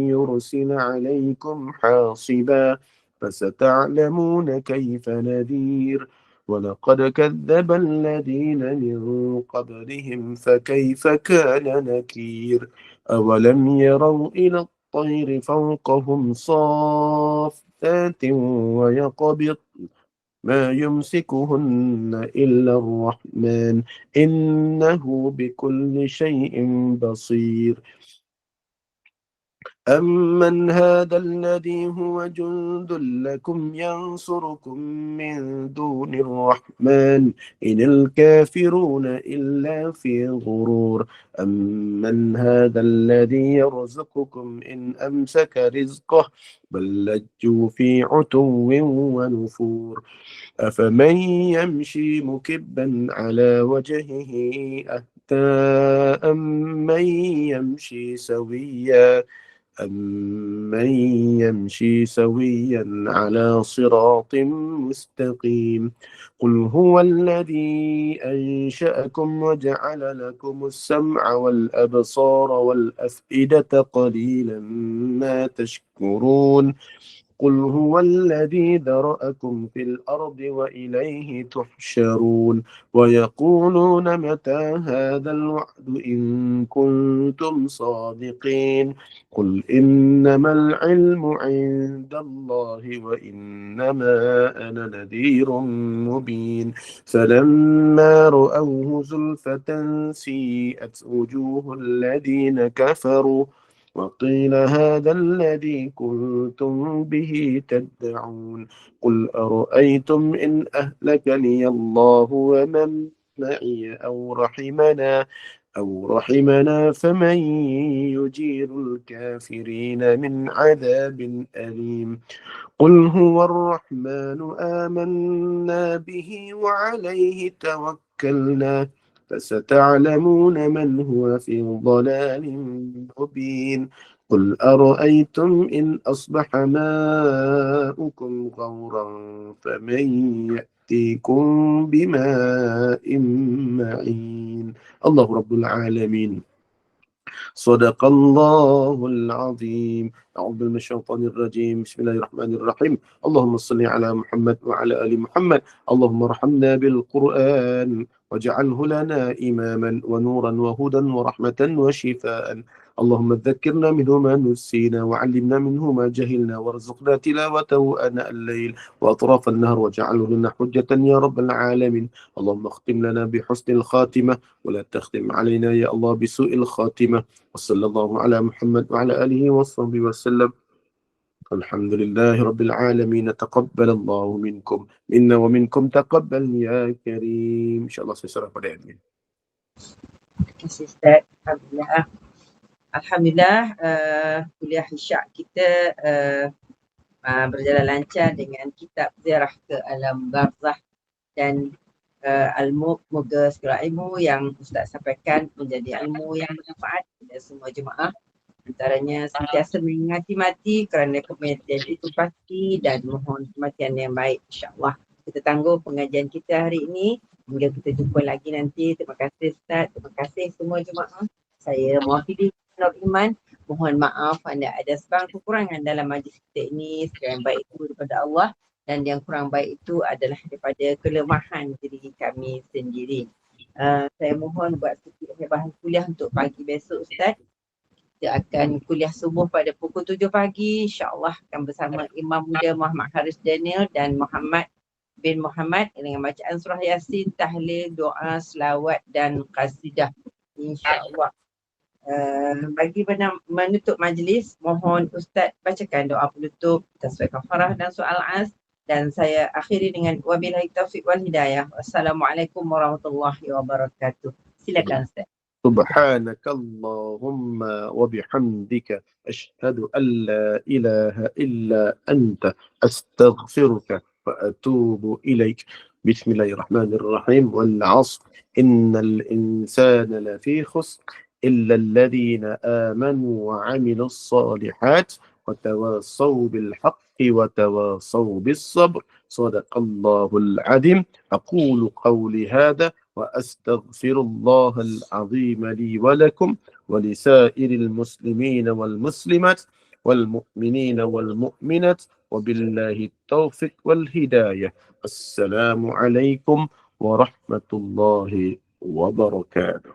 يرسل عليكم حاصبا فستعلمون كيف نذير ولقد كذب الذين من قبلهم فكيف كان نكير أولم يروا إلى الطير فوقهم صافات ويقبض ما يمسكهن إلا الرحمن إنه بكل شيء بصير أمن هذا الذي هو جند لكم ينصركم من دون الرحمن إن الكافرون إلا في غرور أمن هذا الذي يرزقكم إن أمسك رزقه بل لجوا في عتو ونفور أفمن يمشي مكبا على وجهه أهدى أمن يمشي سويا على صراط مستقيم قل هو الذي أنشأكم وجعل لكم السمع والأبصار والأفئدة قليلا ما تشكرون قل هو الذي ذرأكم في الأرض وإليه تحشرون ويقولون متى هذا الوعد إن كنتم صادقين قل إنما العلم عند الله وإنما أنا نذير مبين فلما رأوه زلفة سيئت وجوه الذين كفروا وقيل هذا الذي كنتم به تدعون قل أرأيتم إن أهلكني الله ومن معي أو رحمنا فمن يجير الكافرين من عذاب أليم قل هو الرحمن آمنا به وعليه توكلنا فستعلمون من هو في ضلال مبين قل أرأيتم إن أصبح ماؤكم غورا فمن يأتيكم بماء معين الله رب العالمين صدق الله العظيم أعوذ بالله من الشيطان الرجيم بسم الله الرحمن الرحيم اللهم صل على محمد وعلى آل محمد اللهم ارحمنا بالقرآن واجعله لنا إماما ونورا وهدى ورحمة وشفاء اللهم ذكرنا منه ما نسينا وعلمنا منه ما جهلنا وارزقنا تلاوته آناء الليل وأطراف النهر واجعله لنا حجة يا رب العالمين اللهم اختم لنا بحسن الخاتمة ولا تختم علينا يا الله بسوء الخاتمة وصلى الله على محمد وعلى آله وصحبه وسلم الحمد لله رب العالمين تقبل الله منكم منا ومنكم تقبل يا كريم إن شاء الله saya serah pada admin. Terima kasih Ustaz. Alhamdulillah kuliah Isyak kita berjalan lancar dengan kitab Ziarah ke Alam Barzakh dan Al-Muq. Moga segala ilmu yang Ustaz sampaikan menjadi ilmu yang bermanfaat kepada semua jemaah Antaranya sentiasa mengingati mati kerana kematian itu pasti dan mohon kematian yang baik, insyaAllah. Kita tangguh pengajian kita hari ini. Hingga kita jumpa lagi nanti. Terima kasih Ustaz. Terima kasih semua jemaah. Saya Muhafidin Nur Iman. Mohon maaf anda ada sebang kekurangan dalam majlis kita ini. Sekiranya baik itu daripada Allah dan yang kurang baik itu adalah daripada kelemahan diri kami sendiri. Saya mohon buat sedikit bahan kuliah untuk pagi besok Ustaz. Kita akan kuliah subuh pada pukul 7 pagi. InsyaAllah akan bersama Imam Muda Muhammad Haris Daniel dan Muhammad bin Muhammad dengan bacaan surah Yasin, tahlil, doa, selawat dan qasidah. InsyaAllah. Bagi menutup majlis, mohon Ustaz bacakan doa penutup, tasbih kafarah dan soal as. Dan saya akhiri dengan wabillahi taufiq wal hidayah. Wassalamualaikum warahmatullahi wabarakatuh. Silakan Ustaz. سبحانك اللهم وبحمدك أشهد أن لا إله إلا أنت أستغفرك وأتوب إليك بسم الله الرحمن الرحيم والعصر إن الإنسان لفي خسر إلا الذين آمنوا وعملوا الصالحات وتواصوا بالحق وتواصوا بالصبر صدق الله العظيم أقول قولي هذا وأستغفر الله العظيم لي ولكم ولسائر المسلمين والمسلمات والمؤمنين والمؤمنات وبالله التوفيق والهداية السلام عليكم ورحمة الله وبركاته.